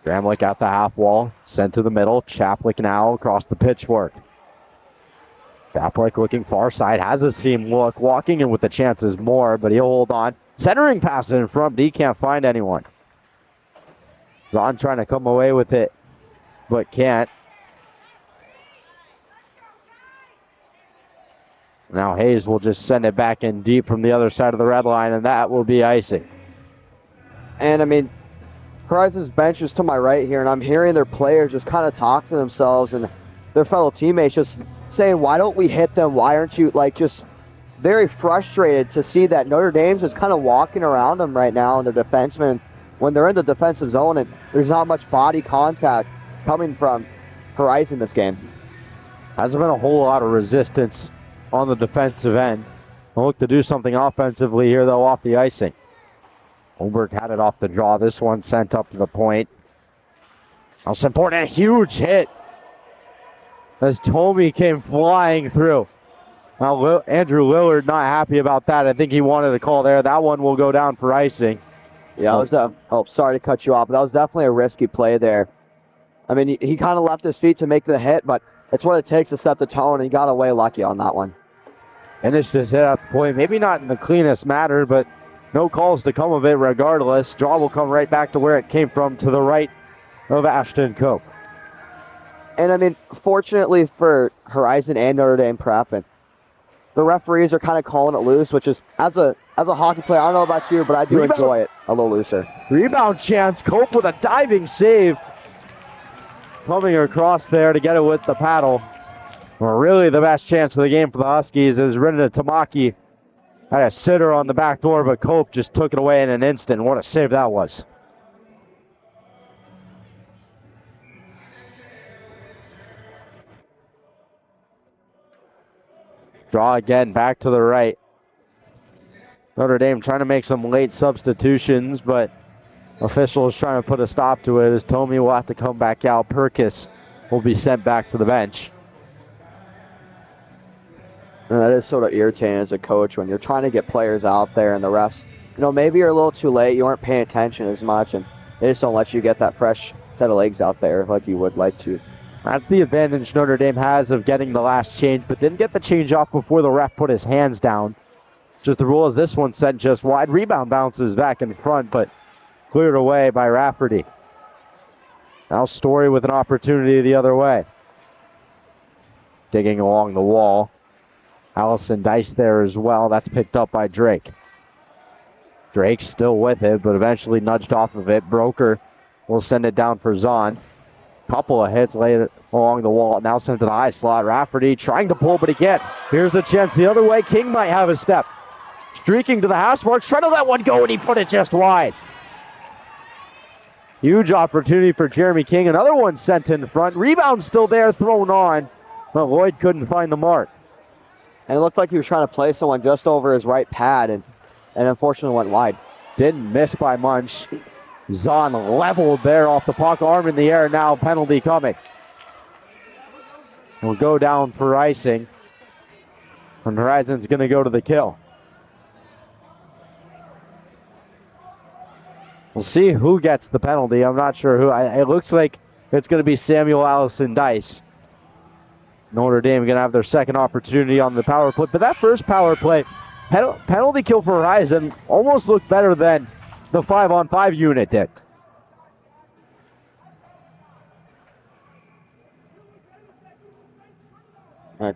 Gramlich at the half wall. Sent to the middle. Chaplik now across the pitchfork. Chaplik looking far side. Has a seam look. Walking in with the chances more, but he'll hold on. Centering pass in front, but he can't find anyone. Zahn trying to come away with it, but can't. Now Hayes will just send it back in deep from the other side of the red line, and that will be icing. And I mean, Horizon's bench is to my right here, and I'm hearing their players just kind of talk to themselves and their fellow teammates just saying, why don't we hit them? Why aren't you, like, just very frustrated to see that Notre Dame's just kind of walking around them right now, and their defensemen, when they're in the defensive zone, and there's not much body contact coming from Horizon this game. Hasn't been a whole lot of resistance on the defensive end. They'll look to do something offensively here, though, off the icing. Oberg had it off the draw. This one sent up to the point. Also important, a huge hit as Tomey came flying through. Now, Andrew Lillard not happy about that. I think he wanted a call there. That one will go down for icing. Yeah, it was sorry to cut you off, but that was definitely a risky play there. I mean, he kind of left his feet to make the hit, but it's what it takes to set the tone, and he got away lucky on that one. Finished his hit at the point. Maybe not in the cleanest manner, but no calls to come of it regardless. Draw will come right back to where it came from, to the right of Ashton Cope. And I mean, fortunately for Horizon and Notre Dame Prep, and the referees are kind of calling it loose, which is, as a hockey player, I don't know about you, but I do enjoy it a little looser. Rebound chance. Cope with a diving save. Coming across there to get it with the paddle. Well, really the best chance of the game for the Huskies is Rinda Tamaki. Had a sitter on the back door, but Cope just took it away in an instant. What a save that was. Draw again, back to the right. Notre Dame trying to make some late substitutions, but officials trying to put a stop to it as Tomey will have to come back out. Perkis will be sent back to the bench. And that is sort of irritating as a coach when you're trying to get players out there and the refs, maybe you're a little too late. You weren't paying attention as much, and they just don't let you get that fresh set of legs out there like you would like to. That's the advantage Notre Dame has of getting the last change, but didn't get the change off before the ref put his hands down. Just the rule is this one sent just wide. Rebound bounces back in front, but cleared away by Rafferty. Now Story with an opportunity the other way. Digging along the wall. Allison Dice there as well. That's picked up by Drake. Drake's still with it, but eventually nudged off of it. Broker will send it down for Zahn. Couple of hits laid along the wall. Now sent to the high slot. Rafferty trying to pull, but he can't. Here's the chance the other way. King might have a step. Streaking to the hash marks. Trying to let one go, and he put it just wide. Huge opportunity for Jeremy King. Another one sent in front. Rebound still there, thrown on. But Lloyd couldn't find the mark. And it looked like he was trying to play someone just over his right pad, and unfortunately went wide. Didn't miss by much. Zahn leveled there off the puck. Arm in the air now. Penalty coming. Will go down for icing. And Horizon's going to go to the kill. We'll see who gets the penalty. I'm not sure who. It looks like it's going to be Samuel Allison Dice. Notre Dame going to have their second opportunity on the power play. But that first power play, penalty kill for Horizon, almost looked better than the 5-on-5 unit did.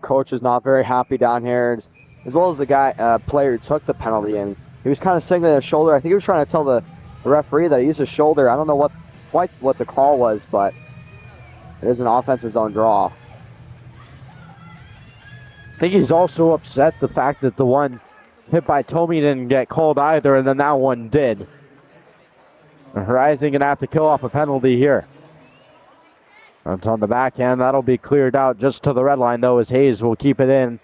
Coach is not very happy down here, as well as the player who took the penalty. And he was kind of signaling his shoulder. I think he was trying to tell the referee that he used his shoulder. I don't know quite what the call was, but it is an offensive zone draw. I think he's also upset the fact that the one hit by Tomey didn't get called either, and then that one did. And Horizon going to have to kill off a penalty here. It's on the backhand. That'll be cleared out just to the red line, though, as Hayes will keep it in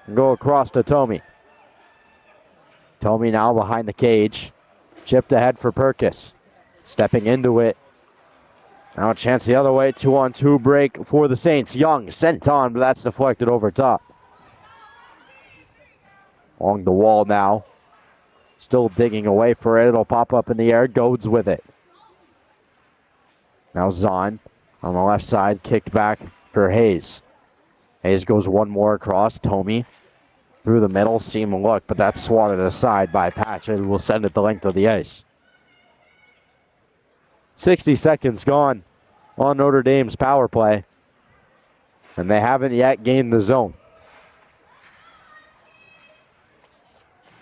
and go across to Tomey. Tomey now behind the cage. Chipped ahead for Perkis. Stepping into it. Now a chance the other way. 2-on-2 break for the Saints. Young sent on, but that's deflected over top. Along the wall now. Still digging away for it. It'll pop up in the air. Goads with it. Now Zahn on the left side. Kicked back for Hayes. Hayes goes one more across. Tomey through the middle. Seam a look, but that's swatted aside by Patch. And will send it the length of the ice. 60 seconds gone on Notre Dame's power play. And they haven't yet gained the zone.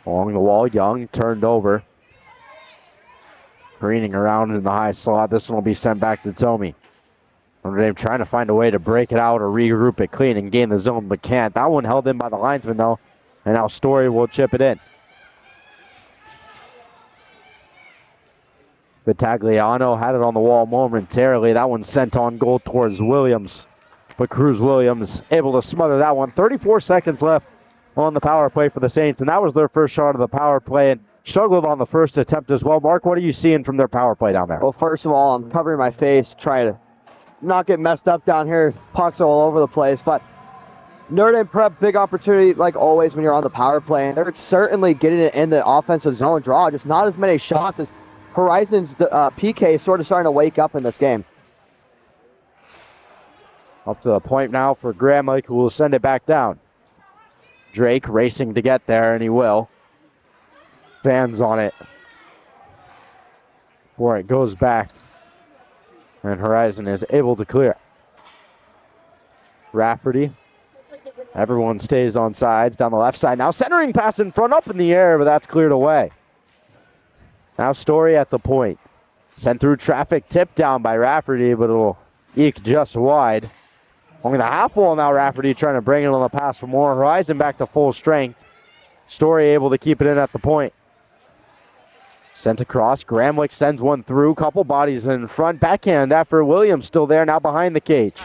Along the wall, Young turned over. Careening around in the high slot. This one will be sent back to Tomey. Notre Dame trying to find a way to break it out or regroup it clean and gain the zone, but can't. That one held in by the linesman, though. And now Story will chip it in. Vitagliano had it on the wall momentarily. That one sent on goal towards Williams. But Cruz Williams able to smother that one. 34 seconds left on the power play for the Saints, and that was their first shot of the power play, and struggled on the first attempt as well. Mark, what are you seeing from their power play down there? Well, first of all, I'm covering my face, trying to not get messed up down here. Pucks are all over the place, but Notre Dame prep, big opportunity like always when you're on the power play, and they're certainly getting it in the offensive zone draw. Just not as many shots as Horizon's PK is sort of starting to wake up in this game. Up to the point now for Gramlich, who will send it back down. Drake racing to get there, and he will. Fans on it. Before it goes back. And Horizon is able to clear. Rafferty. Everyone stays on sides down the left side. Now centering pass in front, up in the air, but that's cleared away. Now Story at the point. Sent through traffic, tipped down by Rafferty, but it'll eke just wide. Only the half wall now, Rafferty trying to bring it on the pass for more. Horizon back to full strength. Story able to keep it in at the point. Sent across. Gramlich sends one through. Couple bodies in front. Backhand after Williams still there, now behind the cage.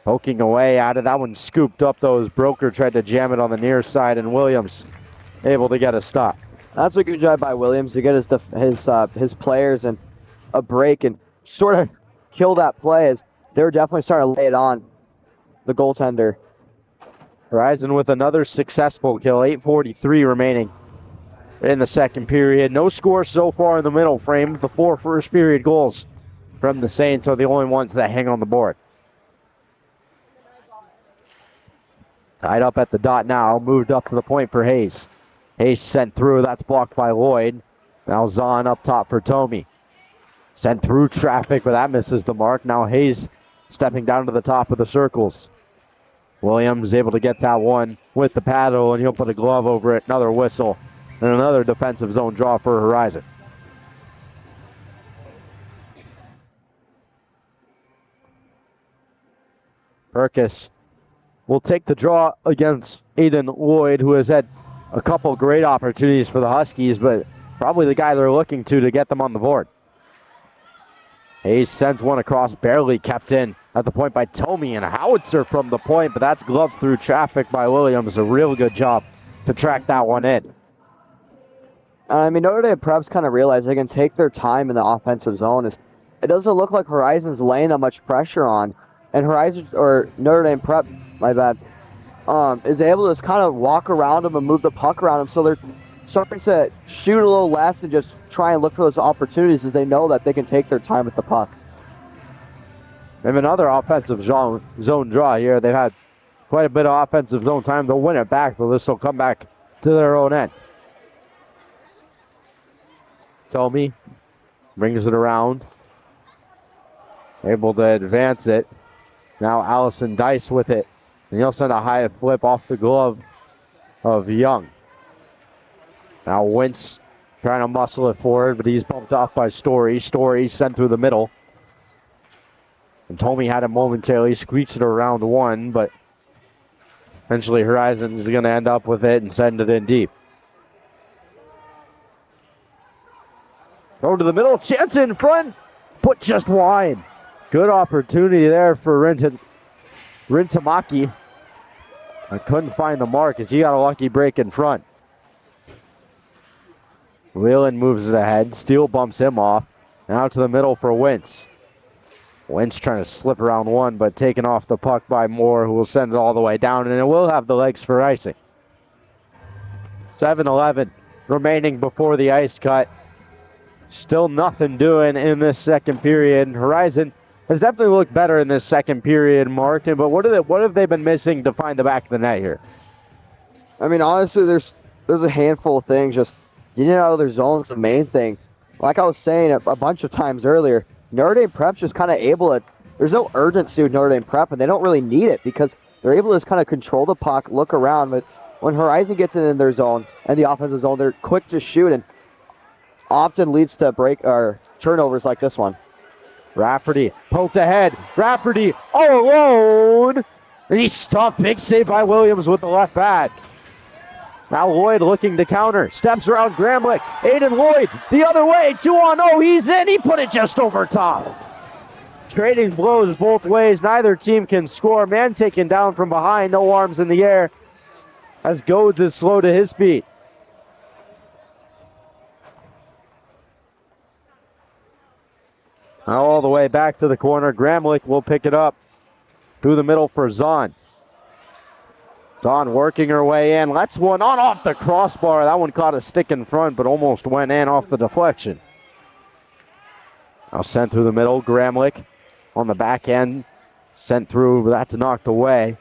Poking away out of that one, scooped up though as Broker tried to jam it on the near side, and Williams able to get a stop. That's a good job by Williams to get his players and a break and sort of kill that play as they're definitely starting to lay it on the goaltender. Horizon with another successful kill. 8:43 remaining in the second period. No score so far in the middle frame. The 4 first period goals from the Saints are the only ones that hang on the board. Tied up at the dot now, moved up to the point for Hayes. Hayes sent through, that's blocked by Lloyd. Now Zahn up top for Tomey. Sent through traffic, but that misses the mark. Now Hayes stepping down to the top of the circles. Williams able to get that one with the paddle, and he'll put a glove over it. Another whistle, and another defensive zone draw for Horizon. Perkis will take the draw against Aiden Lloyd, who has had a couple great opportunities for the Huskies, but probably the guy they're looking to get them on the board. Hayes sends one across, barely kept in at the point by Tomey, and a howitzer from the point, but that's gloved through traffic by Williams. A real good job to track that one in. I mean, Notre Dame Prep's kind of realized they can take their time in the offensive zone. It doesn't look like Horizon's laying that much pressure on, and Notre Dame Prep, my bad, is able to just kind of walk around them and move the puck around them, so they're starting to shoot a little less and just try and look for those opportunities as they know that they can take their time with the puck. They have another offensive zone draw here. They've had quite a bit of offensive zone time. They'll win it back, but this will come back to their own end. Tomey brings it around. Able to advance it. Now Allison Dice with it. And he'll send a high flip off the glove of Young. Now Wentz trying to muscle it forward, but he's bumped off by Story. Story sent through the middle. And Tomey had it momentarily, squeaks it around one, but eventually Horizon is going to end up with it and send it in deep. Throw to the middle, chance in front, put just wide. Good opportunity there for Rintamaki. I couldn't find the mark as he got a lucky break in front. Whelan moves it ahead. Steele bumps him off. Now to the middle for Wentz. Wentz trying to slip around one, but taken off the puck by Moore, who will send it all the way down, and it will have the legs for icing. 7:11 remaining before the ice cut. Still nothing doing in this second period. Horizon has definitely looked better in this second period, Martin, but what have they been missing to find the back of the net here? I mean, honestly, there's a handful of things. Just getting out of their zone is the main thing. Like I was saying a bunch of times earlier, Notre Dame Prep's just kind of able to, there's no urgency with Notre Dame Prep, and they don't really need it because they're able to just kind of control the puck, look around, but when Horizon gets in their zone and the offensive zone, they're quick to shoot and often leads to break or turnovers like this one. Rafferty poked ahead. Rafferty all alone. And he stopped. Big save by Williams with the left pad. Now Lloyd looking to counter. Steps around Gramlich. Aiden Lloyd the other way. 2-on-0. He's in. He put it just over top. Trading blows both ways. Neither team can score. Man taken down from behind. No arms in the air as Goads is slow to his feet. Now all the way back to the corner. Gramlich will pick it up through the middle for Zahn. Zahn working her way in. Lets one on off the crossbar. That one caught a stick in front, but almost went in off the deflection. Now sent through the middle. Gramlich on the back end. Sent through, but that's knocked away.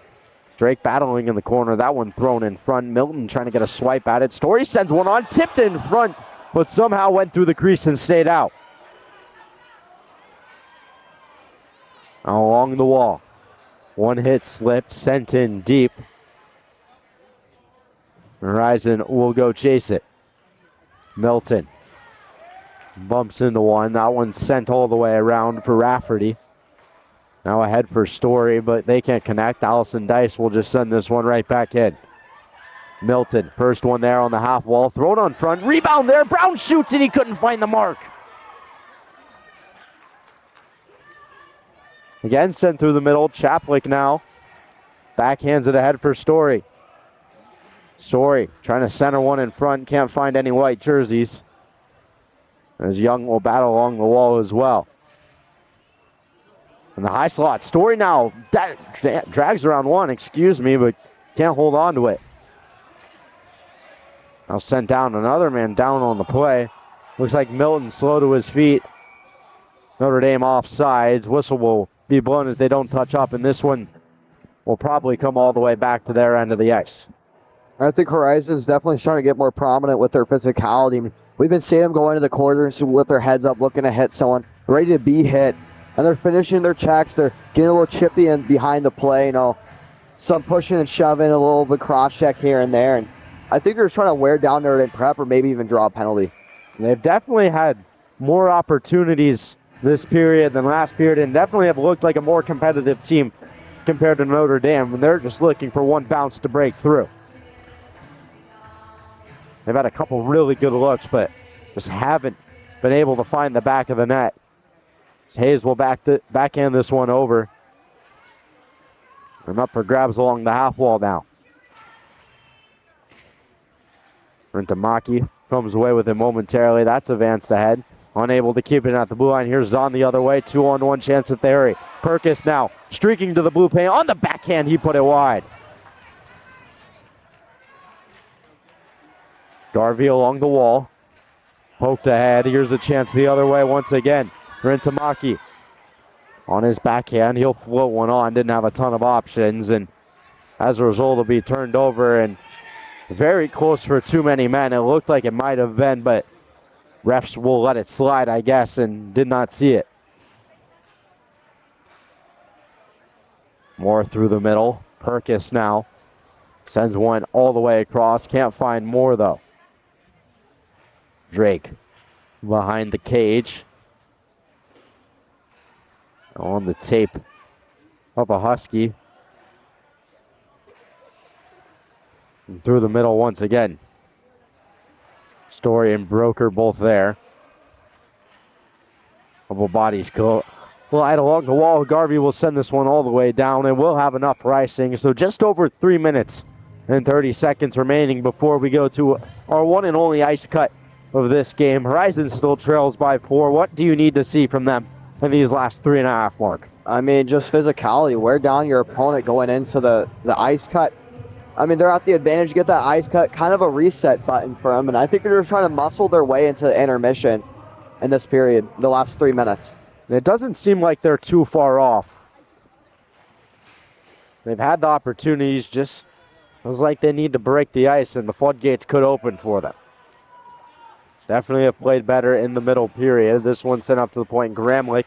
Drake battling in the corner. That one thrown in front. Milton trying to get a swipe at it. Story sends one on. Tipped in front, but somehow went through the crease and stayed out. Now along the wall. One hit slip, sent in deep. Horizon will go chase it. Milton bumps into one. That one's sent all the way around for Rafferty. Now ahead for Story, but they can't connect. Allison Dice will just send this one right back in. Milton, first one there on the half wall. Thrown on front. Rebound there. Brown shoots and he couldn't find the mark. Again, sent through the middle. Chaplick now. Backhands it ahead for Story. Story trying to center one in front. Can't find any white jerseys. As Young will battle along the wall as well. In the high slot. Story now drags around one, but can't hold on to it. Now sent down. Another man down on the play. Looks like Milton slow to his feet. Notre Dame offsides. Whistle will be blown as they don't touch up, and this one will probably come all the way back to their end of the ice. I think Horizon's definitely starting to get more prominent with their physicality. We've been seeing them go into the corners with their heads up, looking to hit someone, ready to be hit. And they're finishing their checks. They're getting a little chippy and behind the play, some pushing and shoving, a little bit cross-check here and there. And I think they're trying to wear down Notre Dame prep or maybe even draw a penalty. They've definitely had more opportunities this period than last period, and definitely have looked like a more competitive team compared to Notre Dame, and they're just looking for one bounce to break through. They've had a couple really good looks, but just haven't been able to find the back of the net. Hayes will backhand this one over. And up for grabs along the half wall now. Rintamaki comes away with it momentarily. That's advanced ahead. Unable to keep it at the blue line. Here's Zahn the other way. 2-on-1 chance at the area. Perkis now streaking to the blue paint. On the backhand, he put it wide. Garvey along the wall. Poked ahead. Here's a chance the other way once again. Rintamaki on his backhand. He'll float one on. Didn't have a ton of options. And as a result, it'll be turned over. And very close for too many men. It looked like it might have been, but refs will let it slide, I guess, and did not see it. Moore through the middle. Perkis now sends one all the way across. Can't find Moore, though. Drake behind the cage. On the tape of a Husky. And through the middle once again. Story and Broker both there. Couple bodies collide along the wall. Garvey will send this one all the way down, and we'll have enough pricing. So just over 3 minutes and 30 seconds remaining before we go to our one and only ice cut of this game. Horizon still trails by 4. What do you need to see from them in these last 3.5 mark? I mean, just physicality. Wear down your opponent going into the ice cut. I mean, they're at the advantage. Get that ice cut, kind of a reset button for them. And I think they're trying to muscle their way into the intermission in this period, the last 3 minutes. It doesn't seem like they're too far off. They've had the opportunities, just feels like they need to break the ice, and the floodgates could open for them. Definitely have played better in the middle period. This one sent up to the point. Gramlich,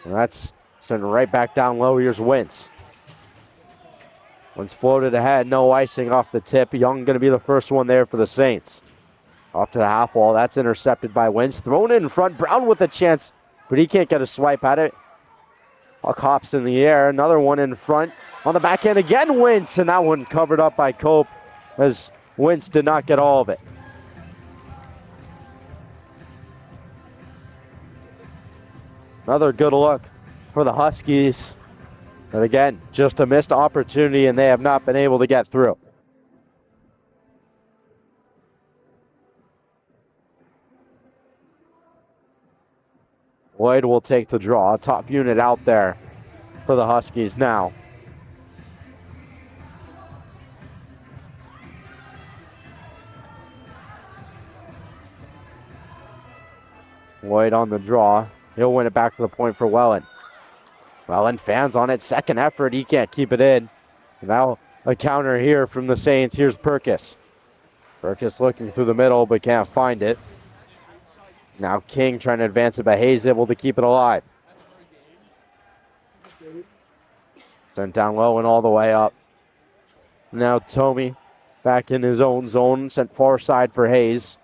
and that's sent right back down low. Here's Wentz. Wentz floated ahead, no icing off the tip. Young going to be the first one there for the Saints. Off to the half wall. That's intercepted by Wentz. Thrown in front. Brown with a chance, but he can't get a swipe at it. Puck hops in the air. Another one in front. On the backhand again, Wentz, and that one covered up by Cope as Wentz did not get all of it. Another good look for the Huskies. But again, just a missed opportunity, and they have not been able to get through. Lloyd will take the draw. Top unit out there for the Huskies now. Lloyd on the draw. He'll win it back to the point for Welland. Welland fans on it. Second effort. He can't keep it in. Now a counter here from the Saints. Here's Perkis. Perkis looking through the middle but can't find it. Now King trying to advance it, but Hayes able to keep it alive. Sent down low and all the way up. Now Tomey back in his own zone. Sent far side for Hayes.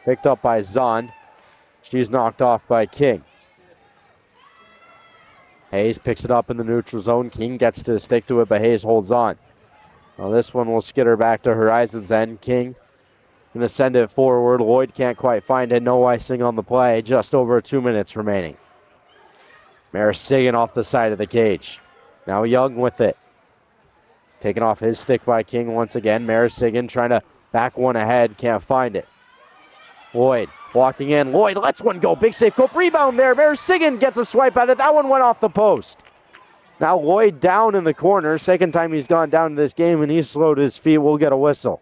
Picked up by Zahn. She's knocked off by King. Hayes picks it up in the neutral zone. King gets to stick to it, but Hayes holds on. Well, this one will skitter back to Horizon's end. King going to send it forward. Lloyd can't quite find it. No icing on the play. Just over 2 minutes remaining. Marasigan off the side of the cage. Now Young with it. Taken off his stick by King once again. Marasigan trying to back one ahead. Can't find it. Lloyd walking in. Lloyd lets one go. Big safe. Go rebound there. Marasigan gets a swipe at it. That one went off the post. Now Lloyd down in the corner. Second time he's gone down in this game, and he's slowed his feet. We'll get a whistle.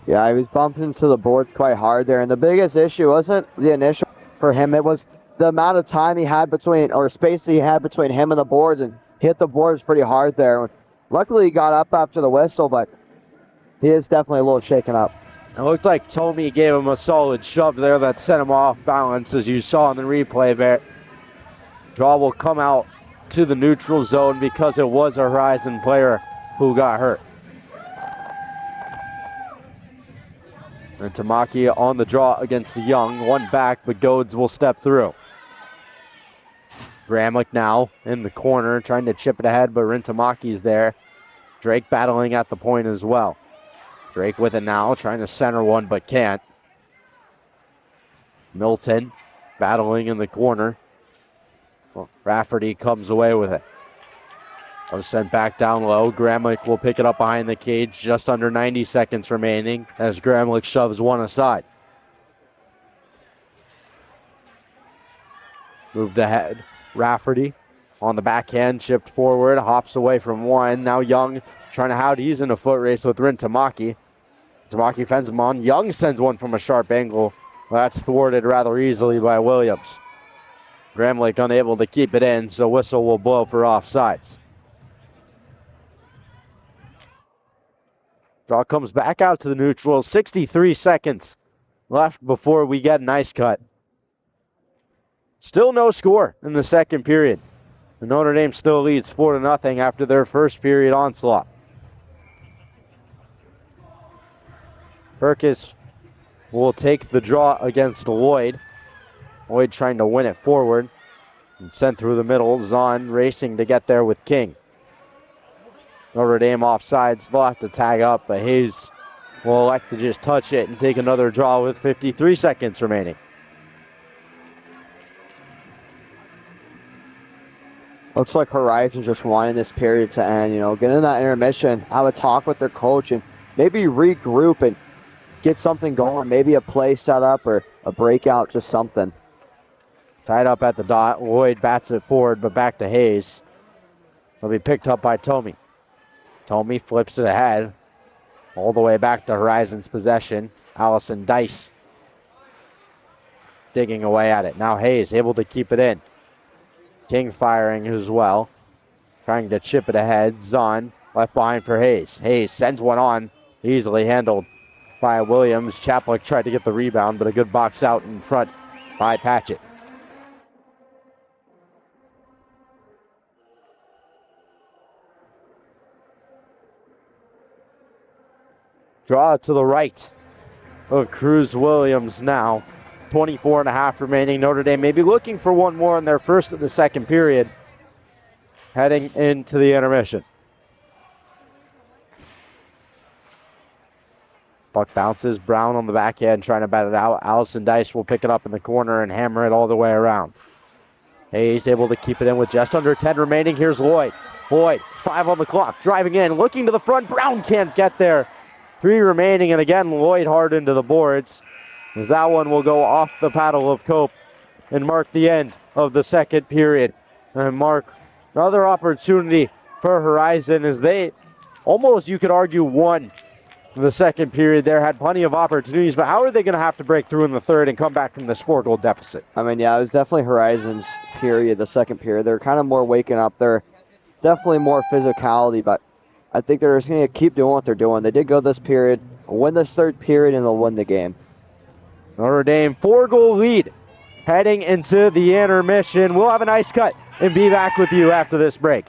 Yeah, he was bumped into the boards quite hard there. And the biggest issue wasn't the initial for him. It was the amount of time he had between, or space he had between him and the boards, and hit the boards pretty hard there. Luckily, he got up after the whistle, but he is definitely a little shaken up. It looked like Tommy gave him a solid shove there that sent him off balance, as you saw in the replay there. Draw will come out to the neutral zone because it was a Horizon player who got hurt. And Tamaki on the draw against Young. One back, but Goads will step through. Gramlich now in the corner, trying to chip it ahead, but Rintamaki's there. Drake battling at the point as well. Drake with it now, trying to center one, but can't. Milton battling in the corner. Well, Rafferty comes away with it. Was sent back down low. Gramlich will pick it up behind the cage. Just under 90 seconds remaining as Gramlich shoves one aside. Moved ahead. Rafferty on the backhand, chipped forward, hops away from one. Now Young trying to how he's in a foot race with Rin Tamaki. Tamaki fends him on. Young sends one from a sharp angle. That's thwarted rather easily by Williams. Gramlich unable to keep it in, so whistle will blow for offsides. Draw comes back out to the neutral. 63 seconds left before we get an ice cut. Still no score in the second period. Notre Dame still leads 4-0 after their first period onslaught. Perkis will take the draw against Lloyd. Lloyd trying to win it forward and sent through the middle. Zahn racing to get there with King. Notre Dame offsides. They'll have to tag up, but Hayes will elect to just touch it and take another draw with 53 seconds remaining. Looks like Horizon's just wanting this period to end. Get in that intermission, have a talk with their coach, and maybe regroup and get something going. Maybe a play set up or a breakout, just something. Tied up at the dot. Lloyd bats it forward, but back to Hayes. It'll be picked up by Tomey. Tomey flips it ahead. All the way back to Horizon's possession. Allison Dice digging away at it. Now Hayes able to keep it in. King firing as well. Trying to chip it ahead. Zahn left behind for Hayes. Hayes sends one on. Easily handled by Williams. Chaplik tried to get the rebound, but a good box out in front by Patchett. Draw to the right of Cruz Williams now. 24.5 remaining. Notre Dame maybe looking for one more in their first of the second period. Heading into the intermission. Puck bounces. Brown on the backhand trying to bat it out. Allison Dice will pick it up in the corner and hammer it all the way around. Hayes able to keep it in with just under 10 remaining. Here's Lloyd. Lloyd, 5 on the clock. Driving in, looking to the front. Brown can't get there. 3 remaining, and again, Lloyd hard into the boards. As that one will go off the paddle of Cope and mark the end of the second period. And mark another opportunity for Horizon as they almost, you could argue, won the second period there. Had plenty of opportunities, but how are they going to have to break through in the third and come back from this 4-goal deficit? It was definitely Horizon's period, the second period. They're kind of more waking up. They're definitely more physicality, but I think they're just going to keep doing what they're doing. They did go this period, win this third period, and they'll win the game. Notre Dame 4-goal lead heading into the intermission. We'll have an ice cut and be back with you after this break.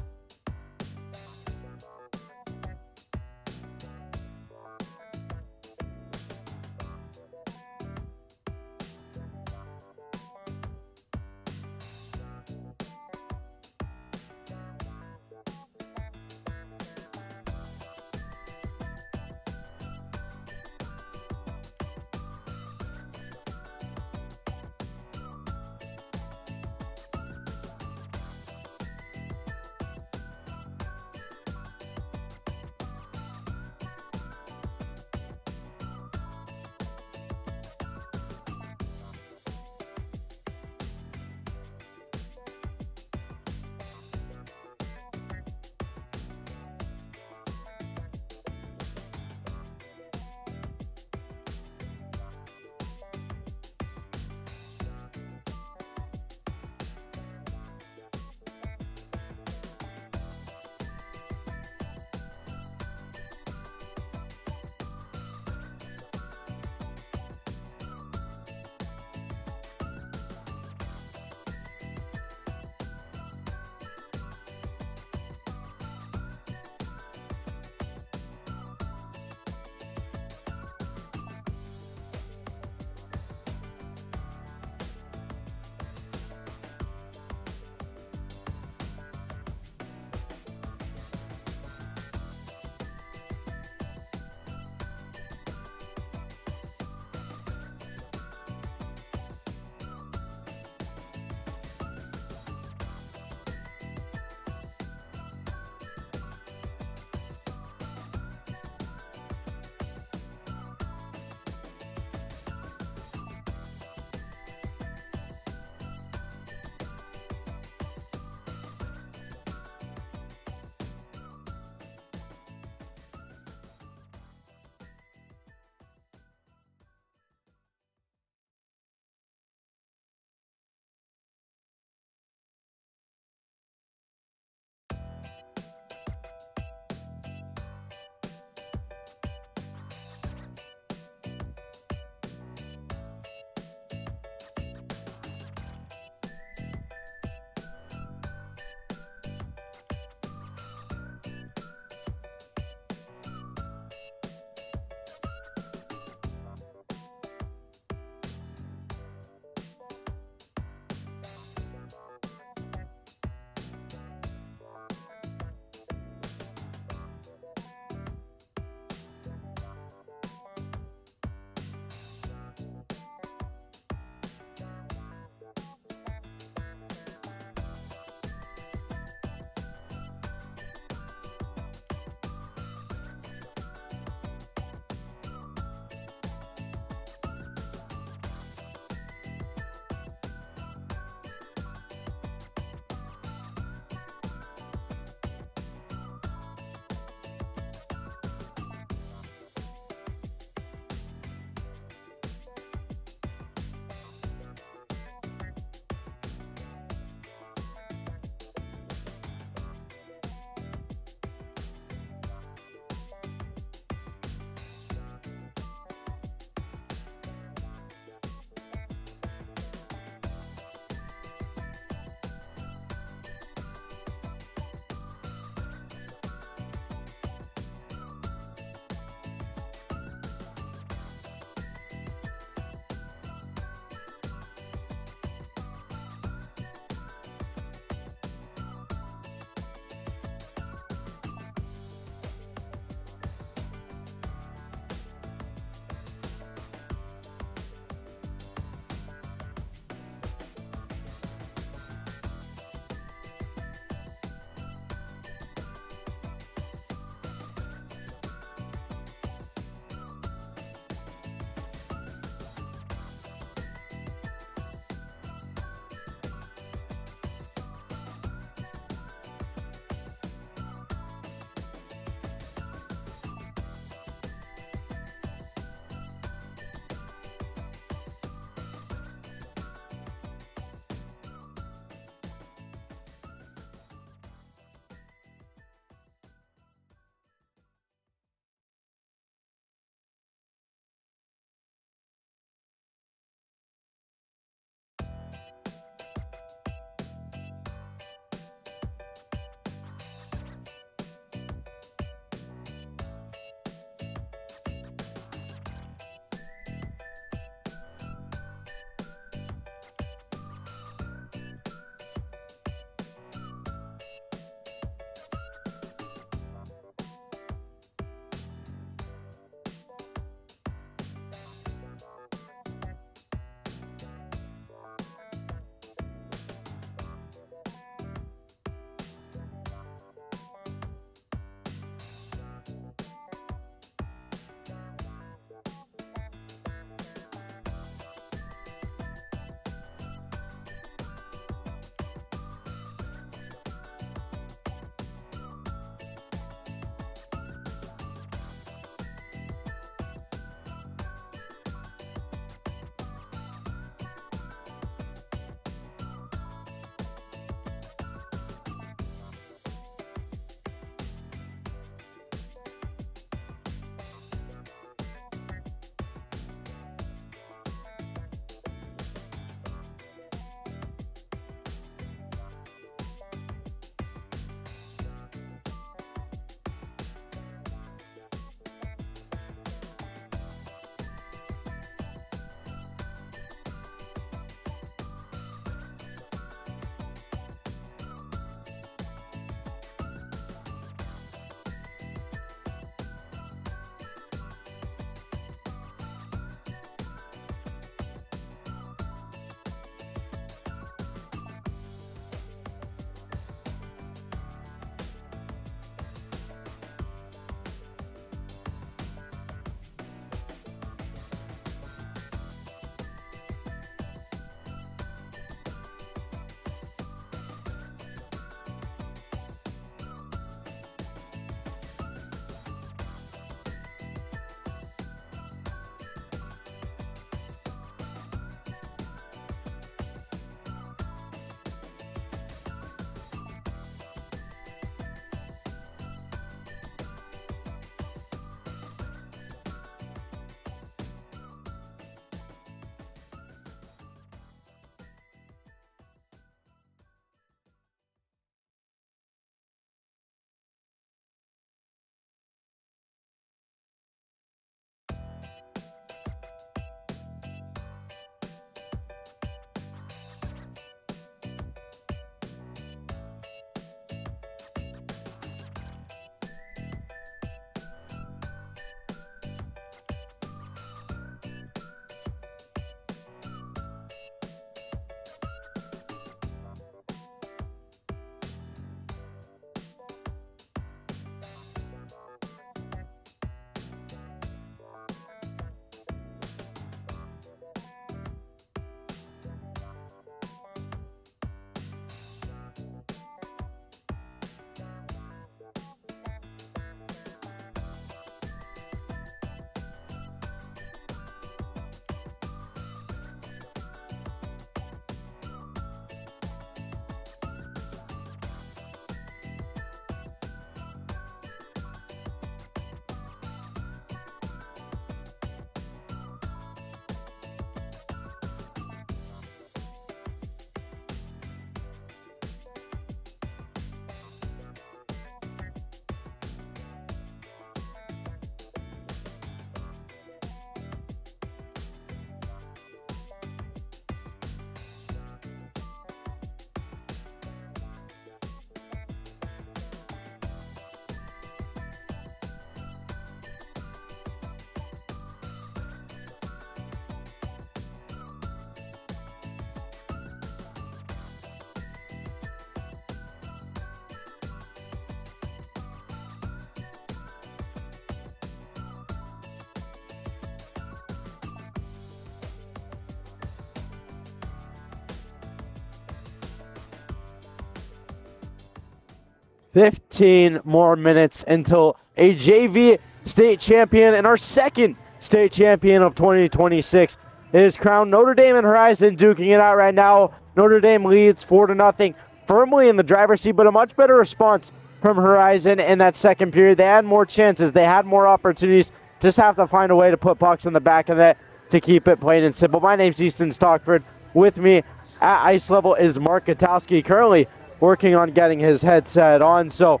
15 more minutes until a JV state champion and our second state champion of 2026 is crowned. Notre Dame and Horizon duking it out right now. Notre Dame leads 4-0, firmly in the driver's seat, but a much better response from Horizon in that second period. They had more chances. They had more opportunities. Just have to find a way to put pucks in the back of that to keep it plain and simple. My name's Easton Stockford. With me at ice level is Mark Katowski, currently working on getting his headset on. So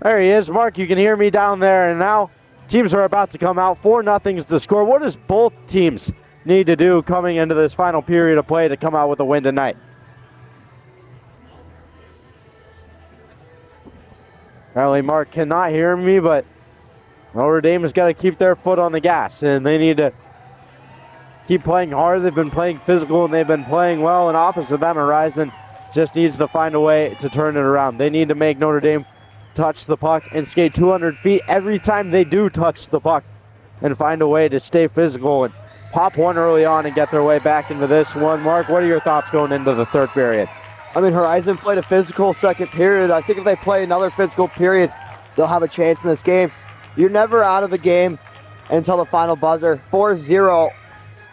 there he is. Mark, you can hear me down there. And now teams are about to come out. 4-0 is the score. What does both teams need to do coming into this final period of play to come out with a win tonight? Apparently Mark cannot hear me, but Notre Dame has got to keep their foot on the gas, and they need to keep playing hard. They've been playing physical, and they've been playing well, and opposite them, Horizon just needs to find a way to turn it around. They need to make Notre Dame touch the puck and skate 200 feet every time they do touch the puck and find a way to stay physical and pop one early on and get their way back into this one. Mark, what are your thoughts going into the third period? I mean, Horizon played a physical second period. I think if they play another physical period, they'll have a chance in this game. You're never out of the game until the final buzzer. 4-0.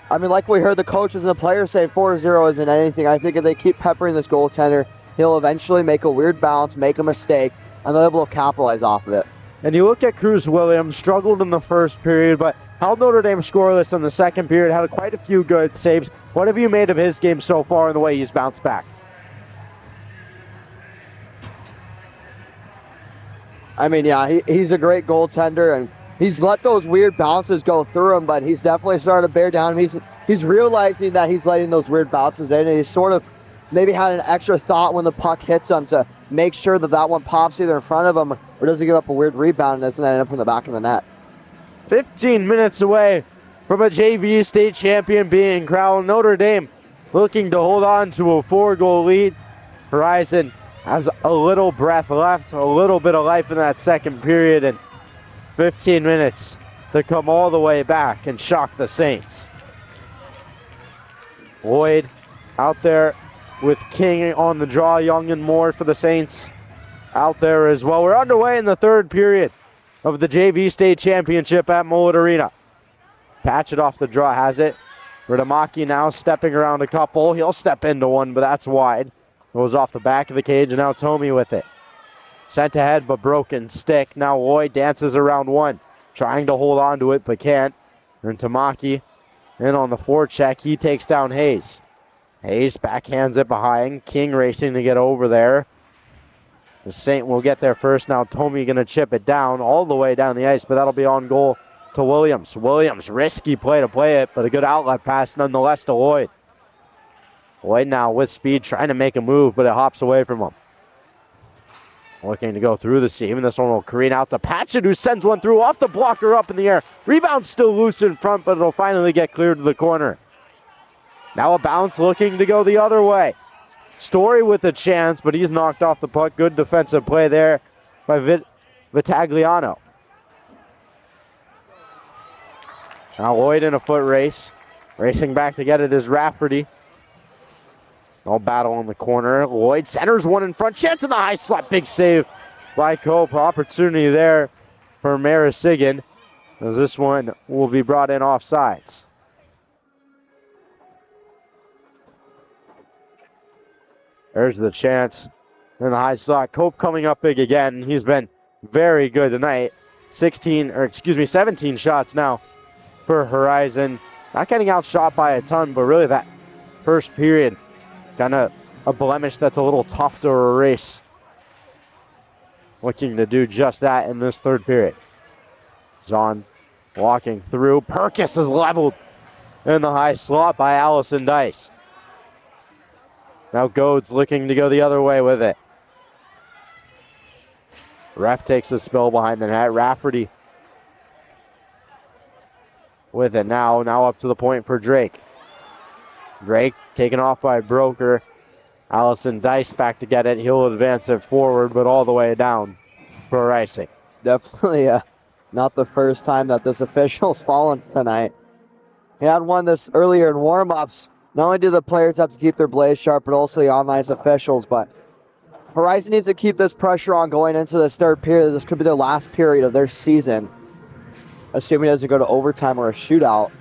I mean, like we heard the coaches and the players say, 4-0 isn't anything. I think if they keep peppering this goaltender, he'll eventually make a weird bounce, make a mistake, and they'll be able to capitalize off of it. And you look at Cruz Williams, struggled in the first period, but held Notre Dame scoreless in the second period, had quite a few good saves. What have you made of his game so far and the way he's bounced back? I mean, yeah, he's a great goaltender, and he's let those weird bounces go through him, but he's definitely starting to bear down. He's realizing that he's letting those weird bounces in, and he's sort of maybe had an extra thought when the puck hits him to make sure that that one pops either in front of him or doesn't give up a weird rebound and doesn't end up in the back of the net. 15 minutes away from a JV state champion being crowned. Notre Dame looking to hold on to a 4-goal lead. Horizon has a little breath left, a little bit of life in that second period, and 15 minutes to come all the way back and shock the Saints. Lloyd out there with King on the draw, Young and Moore for the Saints out there as well. We're underway in the third period of the JV State Championship at Mullet Arena. Patch it off the draw, has it. Radamaki now stepping around a couple. He'll step into one, but that's wide. Goes off the back of the cage, and now Tomey with it. Sent ahead, but broken stick. Now Lloyd dances around one, trying to hold on to it, but can't. And Tamaki in on the forecheck. He takes down Hayes. Hayes backhands it behind. King racing to get over there. The Saint will get there first. Now Tomey going to chip it down all the way down the ice, but that'll be on goal to Williams. Williams, risky play to play it, but a good outlet pass nonetheless to Lloyd. Lloyd now with speed, trying to make a move, but it hops away from him. Looking to go through the seam, and this one will careen out to Patchett, who sends one through off the blocker up in the air. Rebound still loose in front, but it'll finally get cleared to the corner. Now a bounce looking to go the other way. Story with a chance, but he's knocked off the puck. Good defensive play there by Vitagliano. Now Lloyd in a foot race. Racing back to get it is Rafferty. No battle in the corner. Lloyd centers one in front. Chance in the high slot. Big save by Cope. Opportunity there for Marasigan, as this one will be brought in offsides. There's the chance in the high slot. Cope coming up big again. He's been very good tonight. 17 shots now for Horizon. Not getting outshot by a ton, but really that first period, kind of a blemish that's a little tough to erase. Looking to do just that in this third period. Zahn walking through. Perkis is leveled in the high slot by Allison Dice. Now Goads looking to go the other way with it. Ref takes a spill behind the net. Rafferty with it now. Now up to the point for Drake. Drake taken off by Broker. Allison Dice back to get it. He'll advance it forward, but all the way down for Ricing. Definitely not the first time that this official's fallen tonight. He had one this earlier in warm-ups. Not only do the players have to keep their blades sharp, but also the on-ice officials. But Horizon needs to keep this pressure on going into this third period. This could be their last period of their season, assuming it doesn't go to overtime or a shootout.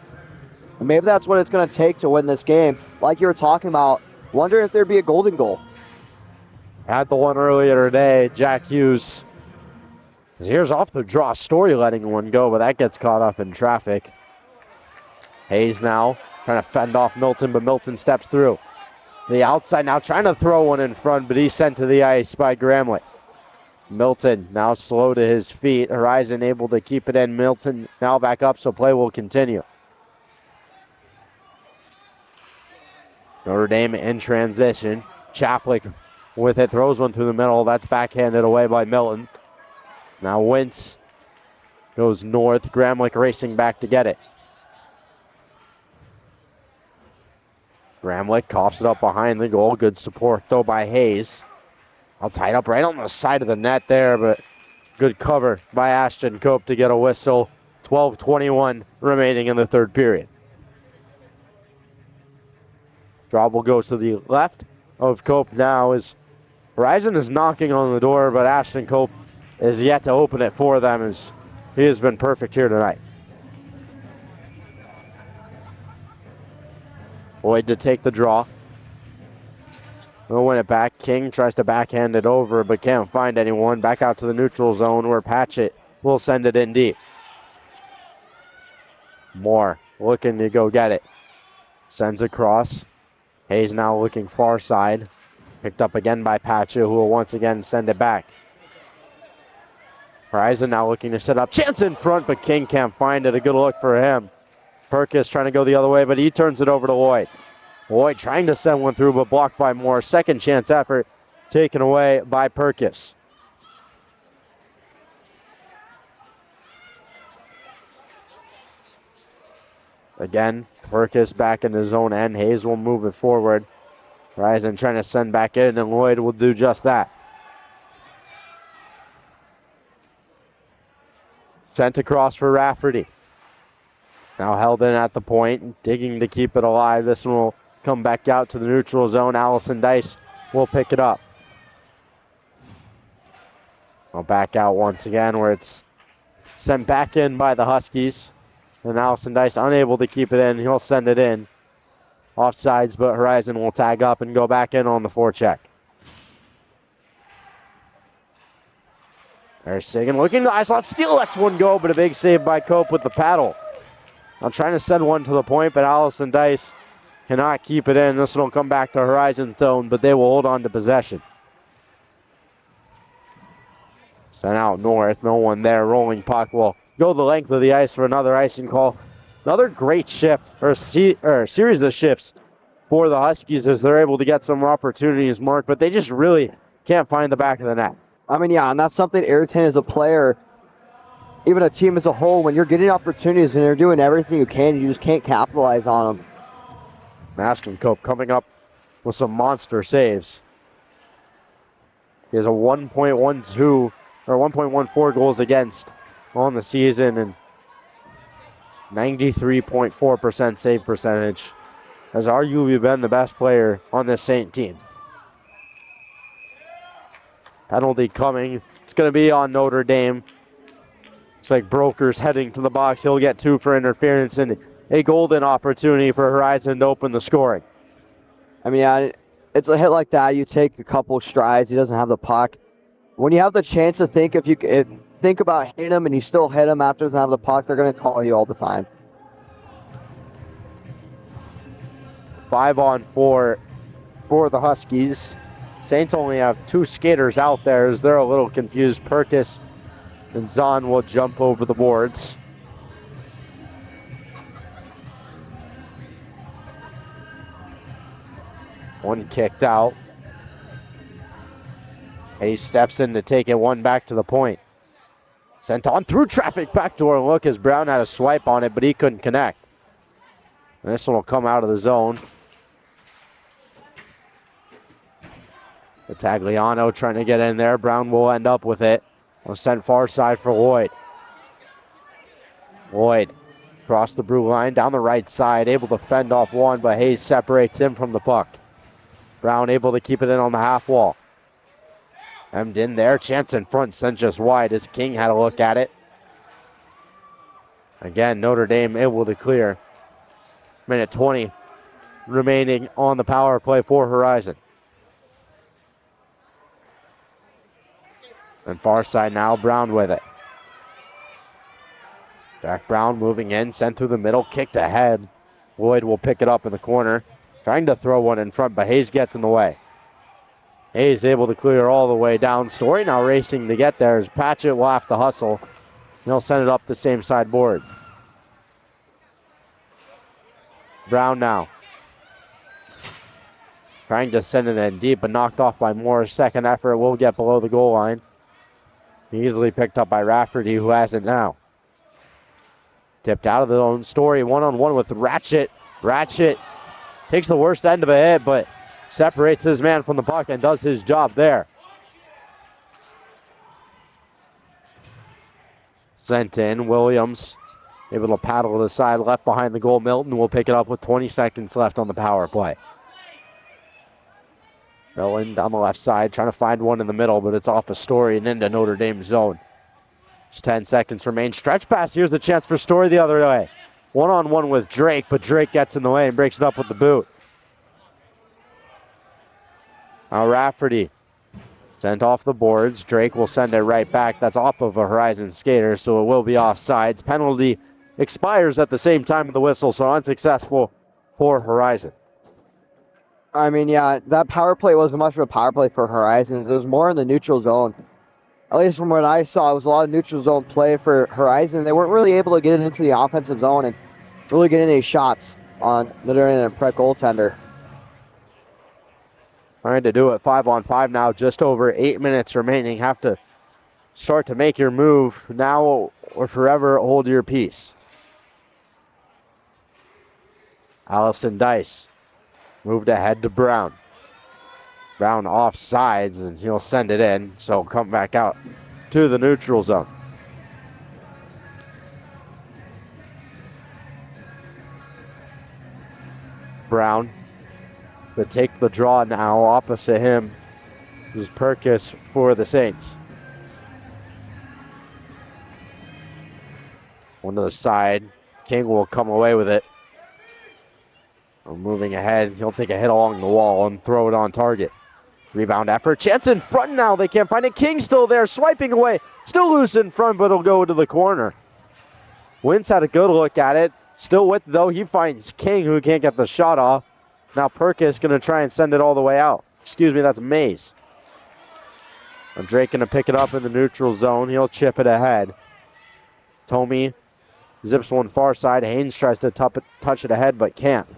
And maybe that's what it's going to take to win this game. Like you were talking about, wonder if there'd be a golden goal. Had the one earlier today, Jack Hughes. Here's off the draw. Story letting one go, but that gets caught up in traffic. Hayes now trying to fend off Milton, but Milton steps through. The outside now trying to throw one in front, but he's sent to the ice by Gramlich. Milton now slow to his feet. Horizon able to keep it in. Milton now back up, so play will continue. Notre Dame in transition. Chaplik with it, throws one through the middle. That's backhanded away by Milton. Now Wentz goes north. Gramlich racing back to get it. Gramlich coughs it up behind the goal. Good support though by Hayes. All tied up right on the side of the net there, but good cover by Ashton Cope to get a whistle. 12:21 remaining in the third period. Draw will go to the left of Cope now as Horizon is knocking on the door, but Ashton Cope is yet to open it for them as he has been perfect here tonight. Boyd to take the draw. They'll win it back. King tries to backhand it over, but can't find anyone. Back out to the neutral zone where Patchett will send it in deep. Moore looking to go get it. Sends across. Hayes now looking far side. Picked up again by Patchett, who will once again send it back. Horizon now looking to set up. Chance in front, but King can't find it. A good look for him. Perkis trying to go the other way, but he turns it over to Lloyd. Lloyd trying to send one through, but blocked by Moore. Second chance effort taken away by Perkis. Again, Perkis back in his own end. Hayes will move it forward. Horizon trying to send back in, and Lloyd will do just that. Sent across for Rafferty. Now held in at the point, digging to keep it alive. This one will come back out to the neutral zone. Allison Dice will pick it up. I'll back out once again where it's sent back in by the Huskies. And Allison Dice unable to keep it in. He'll send it in. Offsides, but Horizon will tag up and go back in on the forecheck. There's Sagan looking to ice lot. Steele lets one go, but a big save by Cope with the paddle. I'm trying to send one to the point, but Allison Dice cannot keep it in. This one will come back to Horizon zone, but they will hold on to possession. Sent out north. No one there. Rolling puck will go the length of the ice for another icing call. Another great shift, or series of shifts for the Huskies as they're able to get some opportunities marked, but they just really can't find the back of the net. I mean, yeah, and that's something irritating as a player, even a team as a whole. When you're getting opportunities and you're doing everything you can, you just can't capitalize on them. Ashton Cope coming up with some monster saves. He has a 1.12 or 1.14 goals against on the season and 93.4% save percentage. Has arguably been the best player on this Saint team. Penalty coming. It's going to be on Notre Dame. Looks like Broker's heading to the box. He'll get 2 for interference and a golden opportunity for Horizon to open the scoring. I mean, yeah, it's a hit like that. You take a couple strides. He doesn't have the puck. When you have the chance to think think about hitting him and you still hit him after he doesn't have the puck, they're going to call you all the time. 5-on-4 for the Huskies. Saints only have 2 skaters out there as they're a little confused. Perkis and Zahn will jump over the boards. One kicked out. He steps in to take it, one back to the point. Sent on through traffic, backdoor look as Brown had a swipe on it, but he couldn't connect. And this one will come out of the zone. Tagliano trying to get in there. Brown will end up with it. Will send far side for Lloyd. Lloyd across the blue line, down the right side, able to fend off one, but Hayes separates him from the puck. Brown able to keep it in on the half wall. Hemmed in there. Chance in front, sent just wide as King had a look at it. Again, Notre Dame able to clear. Minute 20 remaining on the power play for Horizon. And far side now, Brown with it. Jack Brown moving in, sent through the middle, kicked ahead. Lloyd will pick it up in the corner. Trying to throw one in front, but Hayes gets in the way. Hayes able to clear all the way down. Story now racing to get there as Patchett will have to hustle. He'll send it up the same side board. Brown now. Trying to send it in deep, but knocked off by Moore. Second effort will get below the goal line. Easily picked up by Rafferty, who has it now. Tipped out of the own. Story one-on-one with Ratchet. Ratchet takes the worst end of a hit, but separates his man from the puck and does his job there. Sent in. Williams able to paddle to the side, left behind the goal. Milton will pick it up with 20 seconds left on the power play. Milton down the left side, trying to find one in the middle, but it's off a Story and into Notre Dame's zone. Just 10 seconds remain. Stretch pass. Here's the chance for Story the other way. One-on-one with Drake, but Drake gets in the way and breaks it up with the boot. Now Rafferty sent off the boards. Drake will send it right back. That's off of a Horizon skater, so it will be offsides. Penalty expires at the same time of the whistle, so unsuccessful for Horizon. I mean, yeah, that power play wasn't much of a power play for Horizons. It was more in the neutral zone. At least from what I saw, it was a lot of neutral zone play for Horizon. They weren't really able to get it into the offensive zone and really get any shots on Notre Dame and Pratt goaltender. Trying to do it 5-on-5 now, just over 8 minutes remaining. Have to start to make your move now or forever hold your peace. Allison Dice moved ahead to Brown. Brown off sides, and he'll send it in, so come back out to the neutral zone. Brown to take the draw now. Opposite him is Perkis for the Saints. One to the side. King will come away with it. Moving ahead, he'll take a hit along the wall and throw it on target. Rebound effort. Chance in front now. They can't find it. King still there, swiping away. Still loose in front, but it'll go to the corner. Wentz had a good look at it. Still with it, though. He finds King, who can't get the shot off. Now Perkis going to try and send it all the way out. Excuse me, that's Mays. And Drake going to pick it up in the neutral zone. He'll chip it ahead. Tomey zips one far side. Haynes tries to touch it ahead, but can't.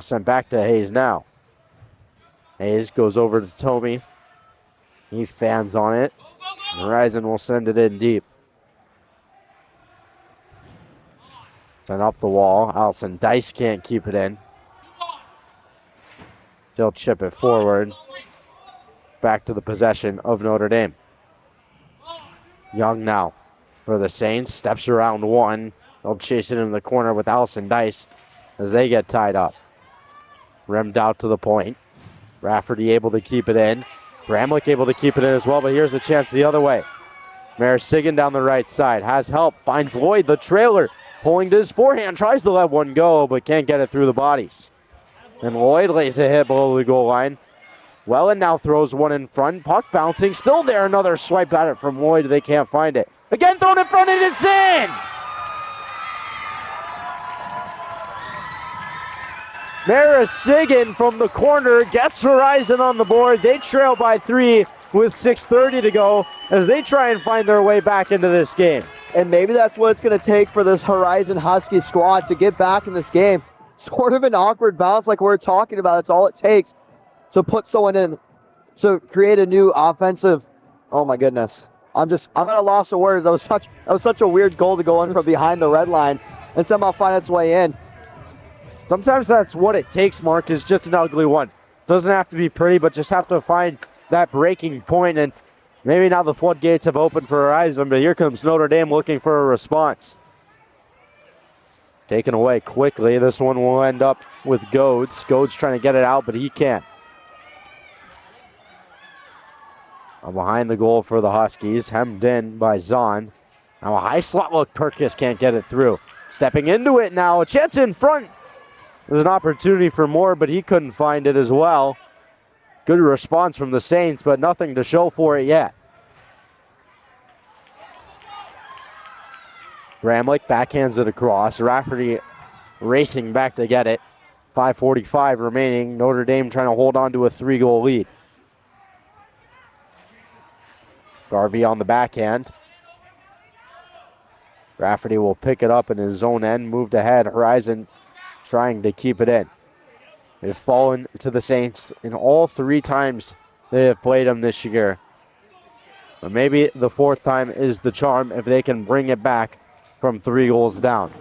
Sent back to Hayes now. Hayes goes over to Tomey. He fans on it. Horizon will send it in deep. Sent up the wall. Allison Dice can't keep it in. They'll chip it forward. Back to the possession of Notre Dame. Young now for the Saints. Steps around one. They'll chase it in the corner with Allison Dice as they get tied up. Rimmed out to the point. Rafferty able to keep it in. Bramlich able to keep it in as well, but here's a chance the other way. Marasigan down the right side. Has help. Finds Lloyd, the trailer. Pulling to his forehand. Tries to let one go, but can't get it through the bodies. And Lloyd lays a hit below the goal line. Wellen now throws one in front. Puck bouncing. Still there. Another swipe at it from Lloyd. They can't find it. Again thrown in front, and it's in! Marasigan from the corner gets Horizon on the board. They trail by 3 with 6:30 to go as they try and find their way back into this game. And maybe that's what it's going to take for this Horizon Husky squad to get back in this game. Sort of an awkward bounce like we're talking about. It's all it takes to put someone in, to create a new offensive. Oh my goodness. I'm at a loss of words. That was such a weird goal to go in from behind the red line and somehow find its way in. Sometimes that's what it takes, Mark, is just an ugly one. Doesn't have to be pretty, but just have to find that breaking point, and maybe now the floodgates have opened for Horizon, but here comes Notre Dame looking for a response. Taken away quickly. This one will end up with Goads. Goads trying to get it out, but he can't. Behind the goal for the Huskies, hemmed in by Zahn. Now a high slot look, Perkis can't get it through. Stepping into it now, a chance in front. There's an opportunity for more, but he couldn't find it as well. Good response from the Saints, but nothing to show for it yet. Gramlich backhands it across. Rafferty racing back to get it. 5:45 remaining. Notre Dame trying to hold on to a 3-goal lead. Garvey on the backhand. Rafferty will pick it up in his own end. Moved ahead. Horizon trying to keep it in. They've fallen to the Saints in all 3 times they have played them this year. But maybe the 4th time is the charm if they can bring it back from 3 goals down.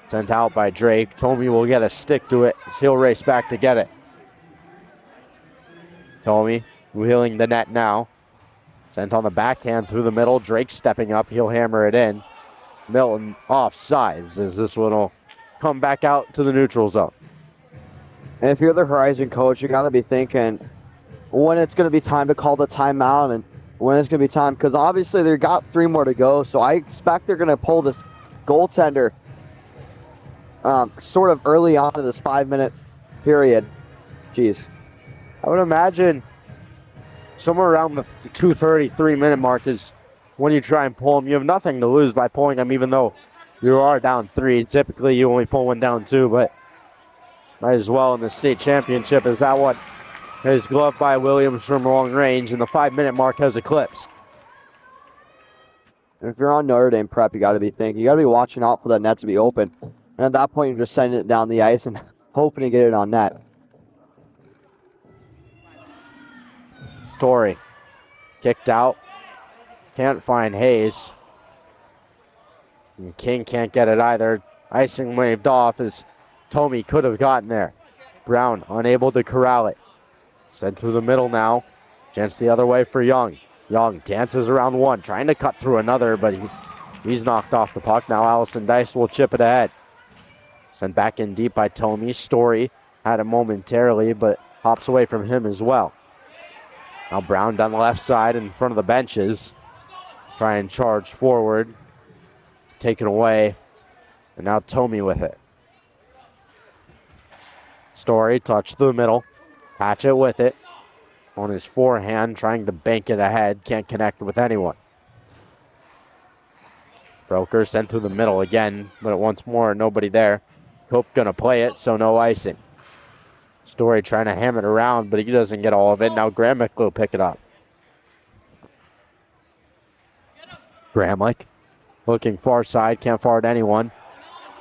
Sent out by Drake. Tomey will get a stick to it. He'll race back to get it. Tomey wheeling the net now. Sent on the backhand through the middle. Drake stepping up. He'll hammer it in. Milton offsides as this one will come back out to the neutral zone. And if you're the Horizon coach, you got to be thinking when it's going to be time to call the timeout and when it's going to be time, because obviously they've got 3 more to go, so I expect they're going to pull this goaltender sort of early on in this 5-minute period. Jeez. I would imagine somewhere around the 2:30, 3-minute mark is when you try and pull them. You have nothing to lose by pulling them, even though you are down 3. Typically, you only pull one down 2, but might as well in the state championship. Is that what is gloved by Williams from long range, and the 5-minute mark has eclipsed. And if you're on Notre Dame prep, you got to be thinking, you got to be watching out for that net to be open. And at that point, you're just sending it down the ice and hoping to get it on net. Story kicked out. Can't find Hayes. And King can't get it either. Icing waved off as Tomey could have gotten there. Brown unable to corral it. Sent through the middle now. Chance the other way for Young. Young dances around one, trying to cut through another, but he's knocked off the puck. Now Allison Dice will chip it ahead. Sent back in deep by Tomey. Story had it momentarily, but hops away from him as well. Now Brown down the left side in front of the benches. Try and charge forward. It's taken away. And now Tomey with it. Story touch through the middle. Hatchet with it. On his forehand, trying to bank it ahead. Can't connect with anyone. Broker sent through the middle again, but once more, nobody there. Cope gonna play it, so no icing. Story trying to ham it around, but he doesn't get all of it. Now Gramlich will pick it up. Gramlich looking far side, can't forward anyone.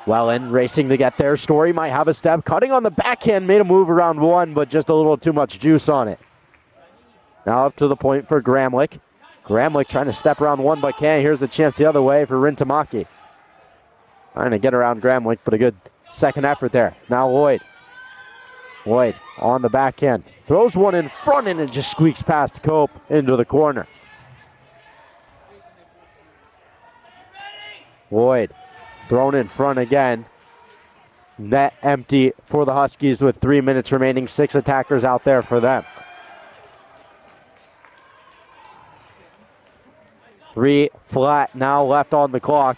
Wellen racing to get there. Story might have a step. Cutting on the backhand, made a move around one, but just a little too much juice on it. Now up to the point for Gramlich. Gramlich trying to step around one, but can't. Here's a chance the other way for Rintamaki. Trying to get around Gramlich, but a good second effort there. Now Lloyd. Lloyd on the backhand. Throws one in front and it just squeaks past Cope into the corner. Lloyd thrown in front again. Net empty for the Huskies with 3 minutes remaining. 6 attackers out there for them. 3 flat now left on the clock.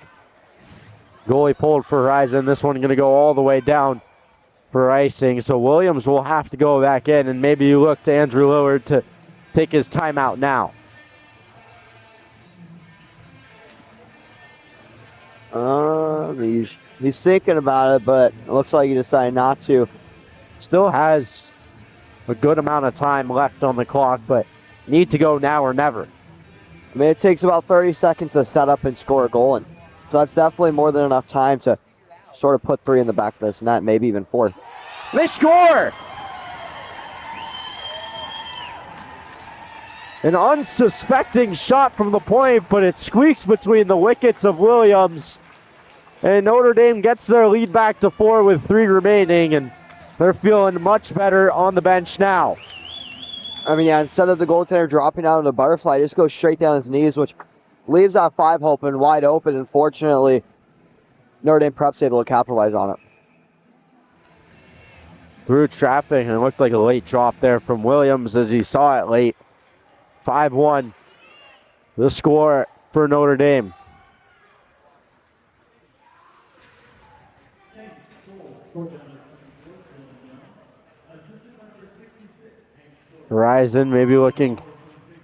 Goalie pulled for Horizon. This one going to go all the way down for icing. So Williams will have to go back in, and maybe you look to Andrew Lillard to take his timeout now. He's thinking about it, but it looks like he decided not to. Still has a good amount of time left on the clock, but need to go now or never. I mean, it takes about 30 seconds to set up and score a goal, and so that's definitely more than enough time to sort of put 3 in the back of this net, maybe even 4. They score! An unsuspecting shot from the point, but it squeaks between the wickets of Williams. And Notre Dame gets their lead back to 4 with 3 remaining, and they're feeling much better on the bench now. I mean, yeah, instead of the goaltender dropping out of the butterfly, just goes straight down his knees, which leaves that 5 open, wide open. Unfortunately, Notre Dame Prep's able to capitalize on it. through traffic, and it looked like a late drop there from Williams as he saw it late. 5-1, the score for Notre Dame. Horizon maybe looking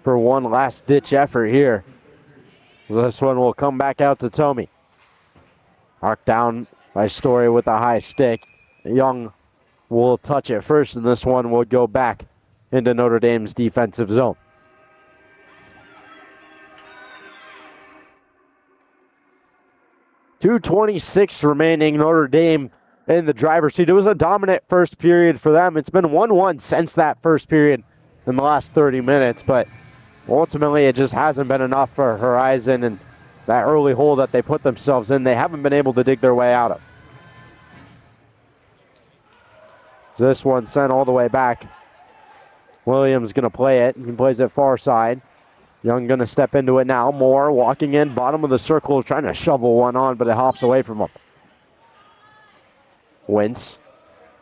for one last-ditch effort here. This one will come back out to Tomey. Arc down by Story with a high stick. Young will touch it first, and this one will go back into Notre Dame's defensive zone. .226 remaining. Notre Dame in the driver's seat. It was a dominant first period for them. It's been 1-1 since that first period in the last 30 minutes, but ultimately it just hasn't been enough for Horizon, and that early hole that they put themselves in, they haven't been able to dig their way out of. This one sent all the way back. Williams going to play it. He plays it far side. Young going to step into it now. Moore walking in, bottom of the circle, trying to shovel one on, but it hops away from him. Wentz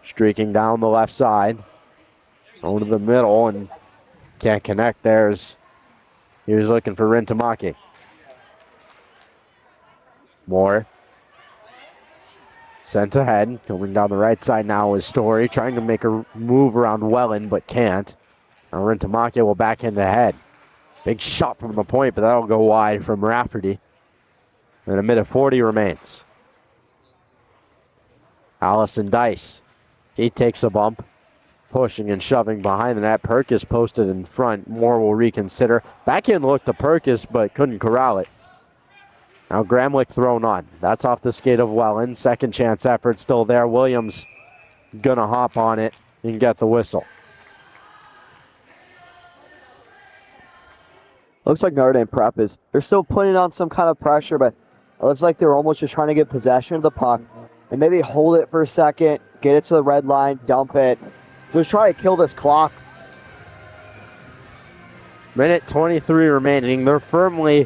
streaking down the left side. Over to the middle and can't connect there as he was looking for Rintamaki. Moore sent ahead. Coming down the right side now is Story, trying to make a move around Wellen, but can't. Now Rintamaki will back into head. Big shot from the point, but that'll go wide from Rafferty. And a minute 40 remains. Allison Dice. He takes a bump. Pushing and shoving behind the net. Perkis posted in front. Moore will reconsider. Backhand looked to Perkis, but couldn't corral it. Now Gramlich thrown on. That's off the skate of Wellen. Second chance effort still there. Williams gonna hop on it and get the whistle. Looks like Notre Dame prep is, they're still putting on some kind of pressure, but it looks like they're almost just trying to get possession of the puck and maybe hold it for a second, get it to the red line, dump it. Just try to kill this clock. Minute 23 remaining. They're firmly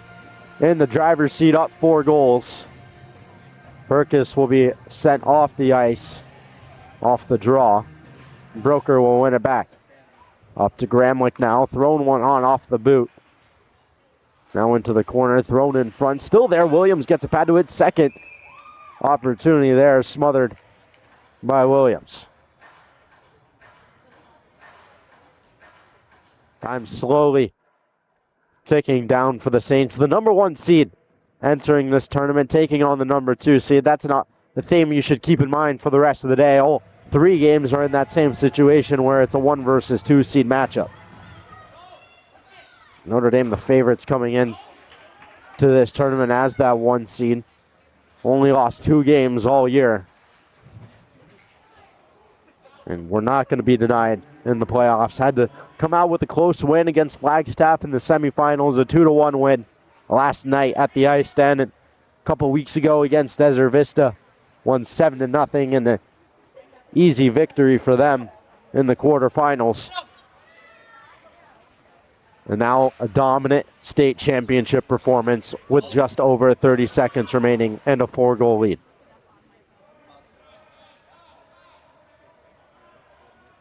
in the driver's seat, up 4 goals. Perkis will be sent off the ice, off the draw. Broker will win it back. Up to Gramlich now, thrown one on off the boot. Now into the corner, thrown in front. Still there, Williams gets a pad to it. Second opportunity there, smothered by Williams. Time slowly ticking down for the Saints. The number 1 seed entering this tournament, taking on the number 2 seed. That's not the theme you should keep in mind for the rest of the day. All 3 games are in that same situation where it's a 1 versus 2 seed matchup. Notre Dame, the favorites coming in to this tournament as that 1 seed. Only lost 2 games all year. And we're not going to be denied in the playoffs. Had to come out with a close win against Flagstaff in the semifinals, a 2-1 win last night at the Ice Den. And a couple weeks ago against Desert Vista, won 7-0, and an easy victory for them in the quarterfinals. And now a dominant state championship performance with just over 30 seconds remaining and a 4-goal lead.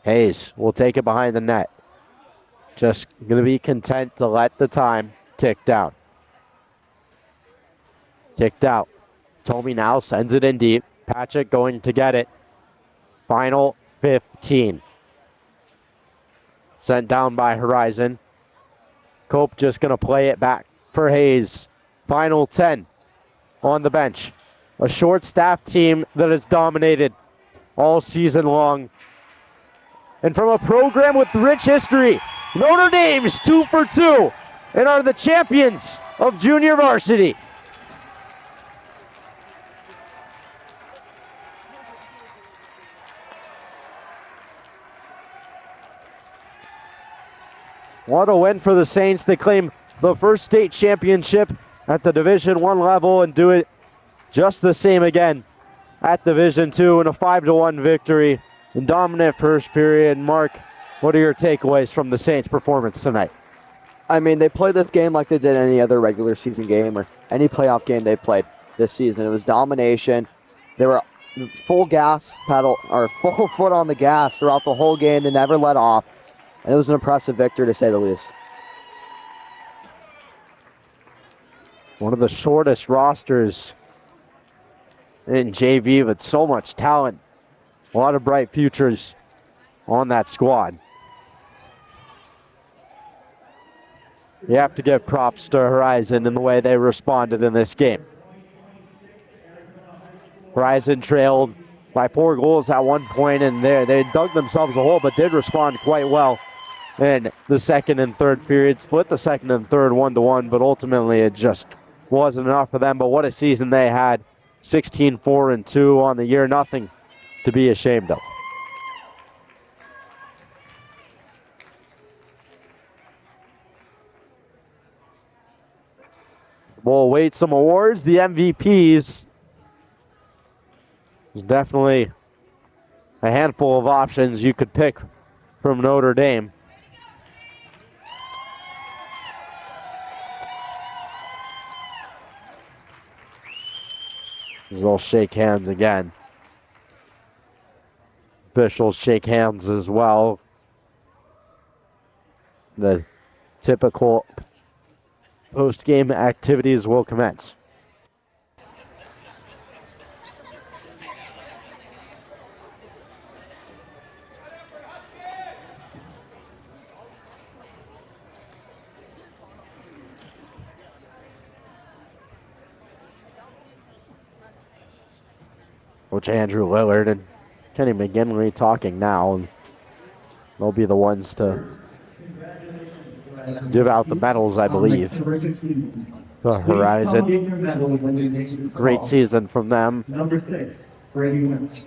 Hayes will take it behind the net. Just going to be content to let the time tick down. Ticked out. Tomey now sends it in deep. Patchett going to get it. Final 15. Sent down by Horizon. Cope just going to play it back for Hayes. Final 10 on the bench. A short-staffed team that has dominated all season long. And from a program with rich history, Notre Dame's 2 for 2 and are the champions of junior varsity. What a win for the Saints. They claim the first state championship at the Division I level and do it just the same again at Division II in a 5-1 victory. In dominant first period. Mark, what are your takeaways from the Saints' performance tonight? I mean, they played this game like they did any other regular season game or any playoff game they played this season. It was domination. They were full gas pedal, or full foot on the gas throughout the whole game. They never let off. And it was an impressive victory, to say the least. One of the shortest rosters in JV, with so much talent. A lot of bright futures on that squad. You have to give props to Horizon in the way they responded in this game. Horizon trailed by 4 goals at one point, and they dug themselves a hole, but did respond quite well in the second and third period. Split the second and third 1-1, but ultimately it just wasn't enough for them. But what a season they had. 16-4-2 on the year. Nothing to be ashamed of. We'll await some awards. The MVPs. There's definitely a handful of options you could pick from Notre Dame. They'll shake hands again. Officials shake hands as well. The typical post-game activities will commence. Coach Andrew Lillard and Kenny McGinley talking now, and they'll be the ones to give out the medals, I believe. The Horizon. Great season from them. Number 6, Brady Wentz.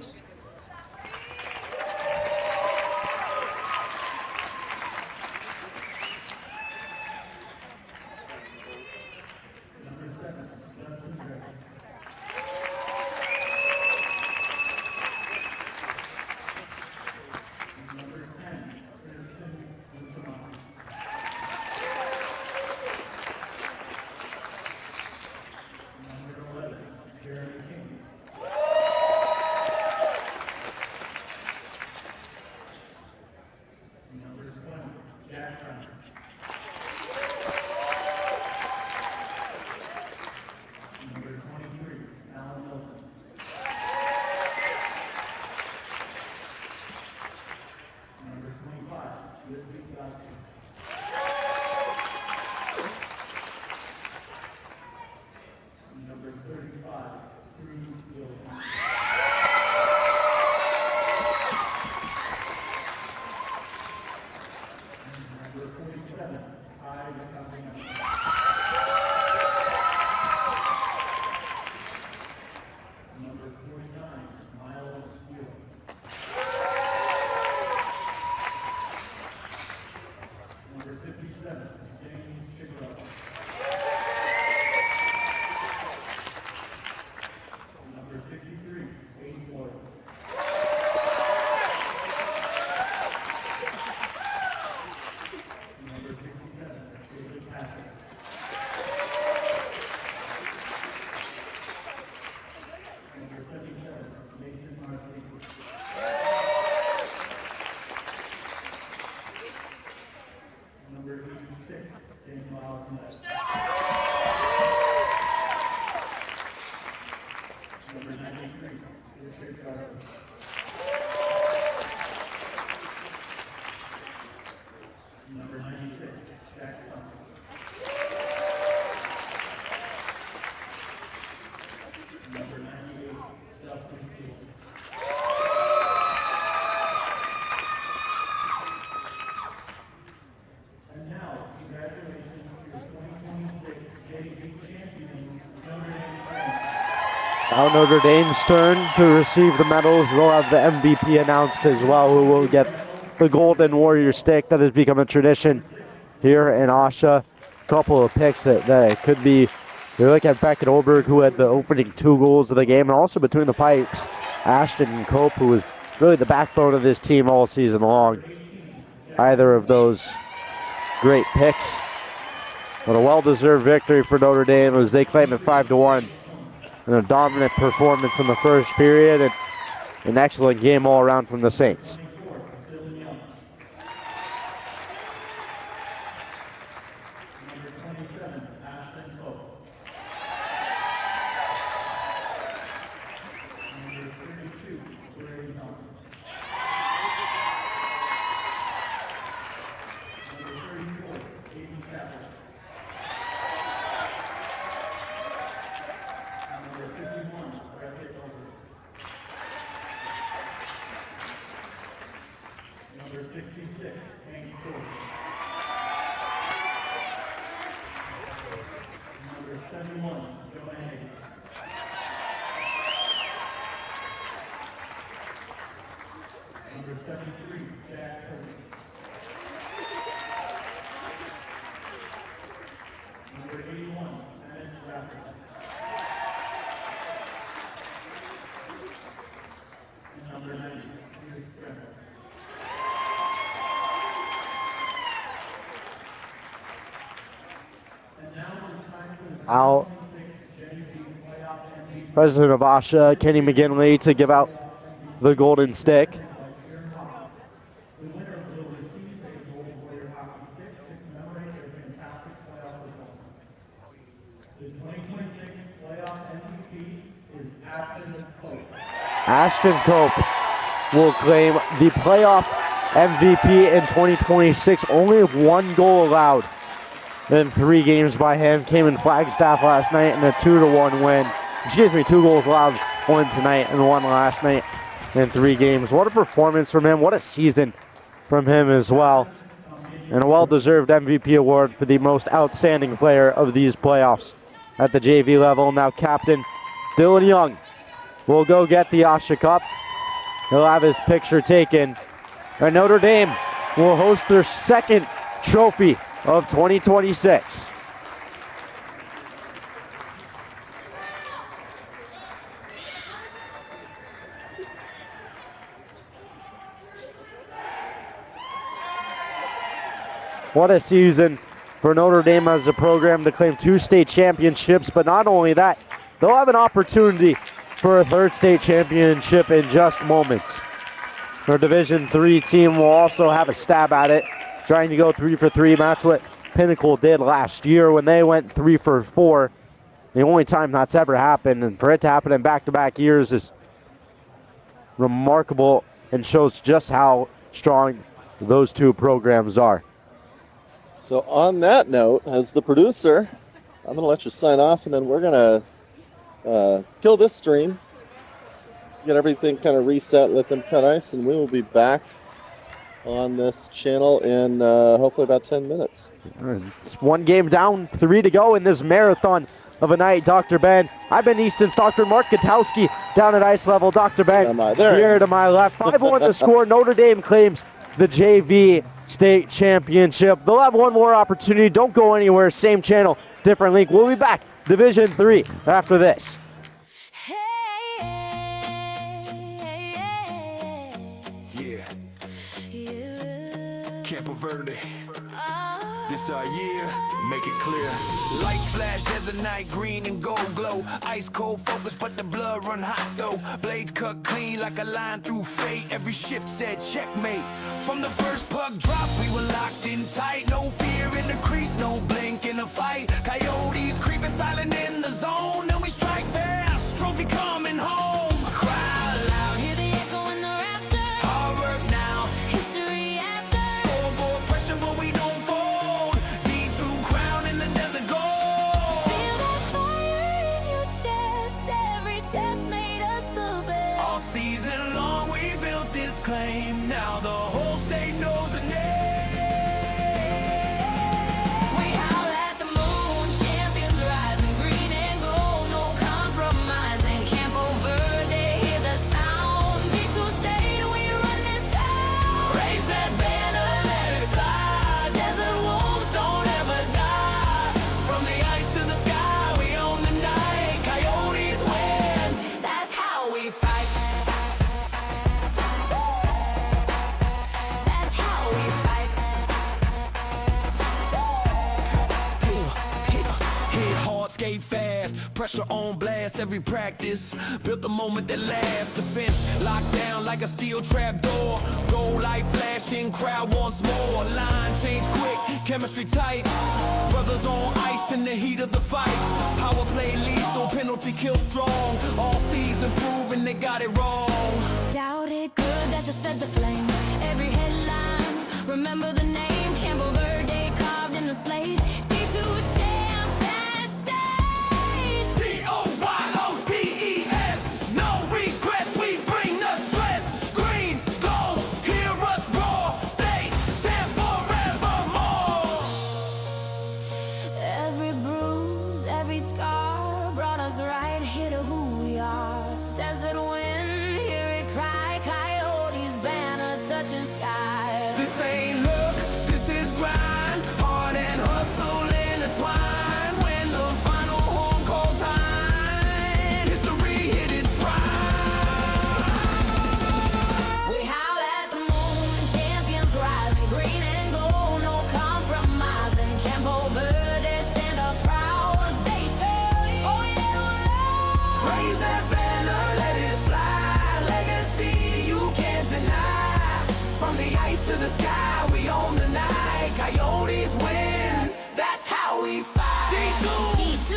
Now Notre Dame's turn to receive the medals. They'll have the MVP announced as well, who will get the Golden Warrior stick that has become a tradition here in AHSHA. A couple of picks that could be. You look at Beckett Oberg, who had the opening 2 goals of the game, and also between the pipes, Ashton and Cope, who was really the backbone of this team all season long. Either of those great picks. But a well-deserved victory for Notre Dame as they claim it 5-1 and a dominant performance in the first period, and an excellent game all around from the Saints. Out. President of AHSHA, Kenny McGinley, to give out the golden stick. Ashton Cope will claim the playoff MVP in 2026. Only one goal allowed in 3 games by him. Came in Flagstaff last night in a 2-1 win. Excuse me, 2 goals allowed, 1 tonight and 1 last night in 3 games. What a performance from him. What a season from him as well. And a well-deserved MVP award for the most outstanding player of these playoffs at the JV level. Now Captain Dylan Young will go get the AHSHA Cup. He'll have his picture taken. And Notre Dame will host their second trophy of 2026. What a season for Notre Dame as a program to claim 2 state championships, but not only that, they'll have an opportunity for a 3rd state championship in just moments. Their Division III team will also have a stab at it, trying to go 3 for 3. That's what Pinnacle did last year when they went 3 for 4. The only time that's ever happened, and for it to happen in back-to-back years is remarkable and shows just how strong those 2 programs are. So on that note, as the producer, I'm going to let you sign off, and then we're going to kill this stream, get everything kind of reset, let them cut ice, and we will be back on this channel in hopefully about 10 minutes. It's 1 game down, 3 to go in this marathon of a night. Dr. Ben, I've been Easton's Dr. Mark Katowski down at ice level. Dr. Ben here to my left. 5-1 the score. Notre Dame claims the JV state championship. They'll have 1 more opportunity. Don't go anywhere. Same channel, different link. We'll be back Division III after this. Campo Verde. This our year, make it clear. Lights flash, there's a night, green and gold glow. Ice cold focus, but the blood run hot though. Blades cut clean like a line through fate. Every shift said checkmate. From the first puck drop, we were locked in tight. No fear in the crease, no blink in the fight. Coyotes creeping silent in the zone. Then we strike fast, trophy coming home. Crowd loud, hear the echo in the rafters. Hard work now, history after. Scoreboard pressure, but we don't fold. D2 crown in the desert gold. Feel that fire in your chest. Every test made us the best. All season long we built this claim. Now the whole state knows the name. We howl at the moon, champions rising, green and gold, no compromising. Campo Verde, hear the sound. D2 state, we run this town. Raise that banner, let it fly. Desert wolves don't ever die. From the ice to the sky, we own the night. Coyotes win, that's how we fight. Pressure on blast every practice. Built the moment that lasts. Defense locked down like a steel trap door. Gold light flashing, crowd wants more. Line change quick, chemistry tight. Brothers on ice in the heat of the fight. Power play lethal, penalty kill strong. All season proving they got it wrong. Doubt it, good, that just fed the flame. Every headline, remember the name. Campo Verde carved in the slate. D2 champs that stays. COYOTES, no regrets, we bring the stress. Green, gold, hear us roar. State champs forevermore. Every bruise, every scar brought us right here to who we are. Desert wind, hear it cry. Coyotes banner touching sky. This ain't luck, this is grind. Hard and hustle intertwined. When the final horn call time, history hit its prime. We howl at the moon, champions rising. Green and gold, no compromising. Campo Verde, stand up proud. Stay true, oh yeah, Raise that banner, let it fly. Legacy you can't deny. From the ice to the sky, we own the night. Coyotes win, that's how we fight. D2, D2,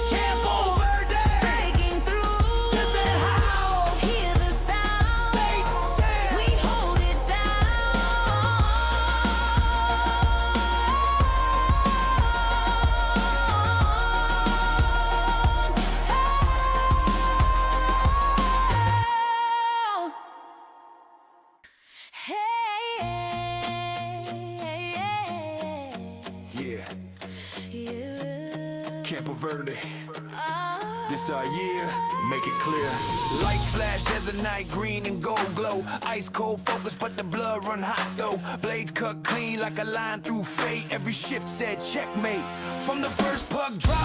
Campo Verde, breaking through. Desert Howl, Hear the sound. State champ. We hold it down. Yeah, Yeah. Campo Verde. This our year, make it clear. Lights flash, desert night, green and gold glow. Ice cold focus, but the blood run hot though. Blades cut clean like a line through fate. Every shift said checkmate. From the first puck drop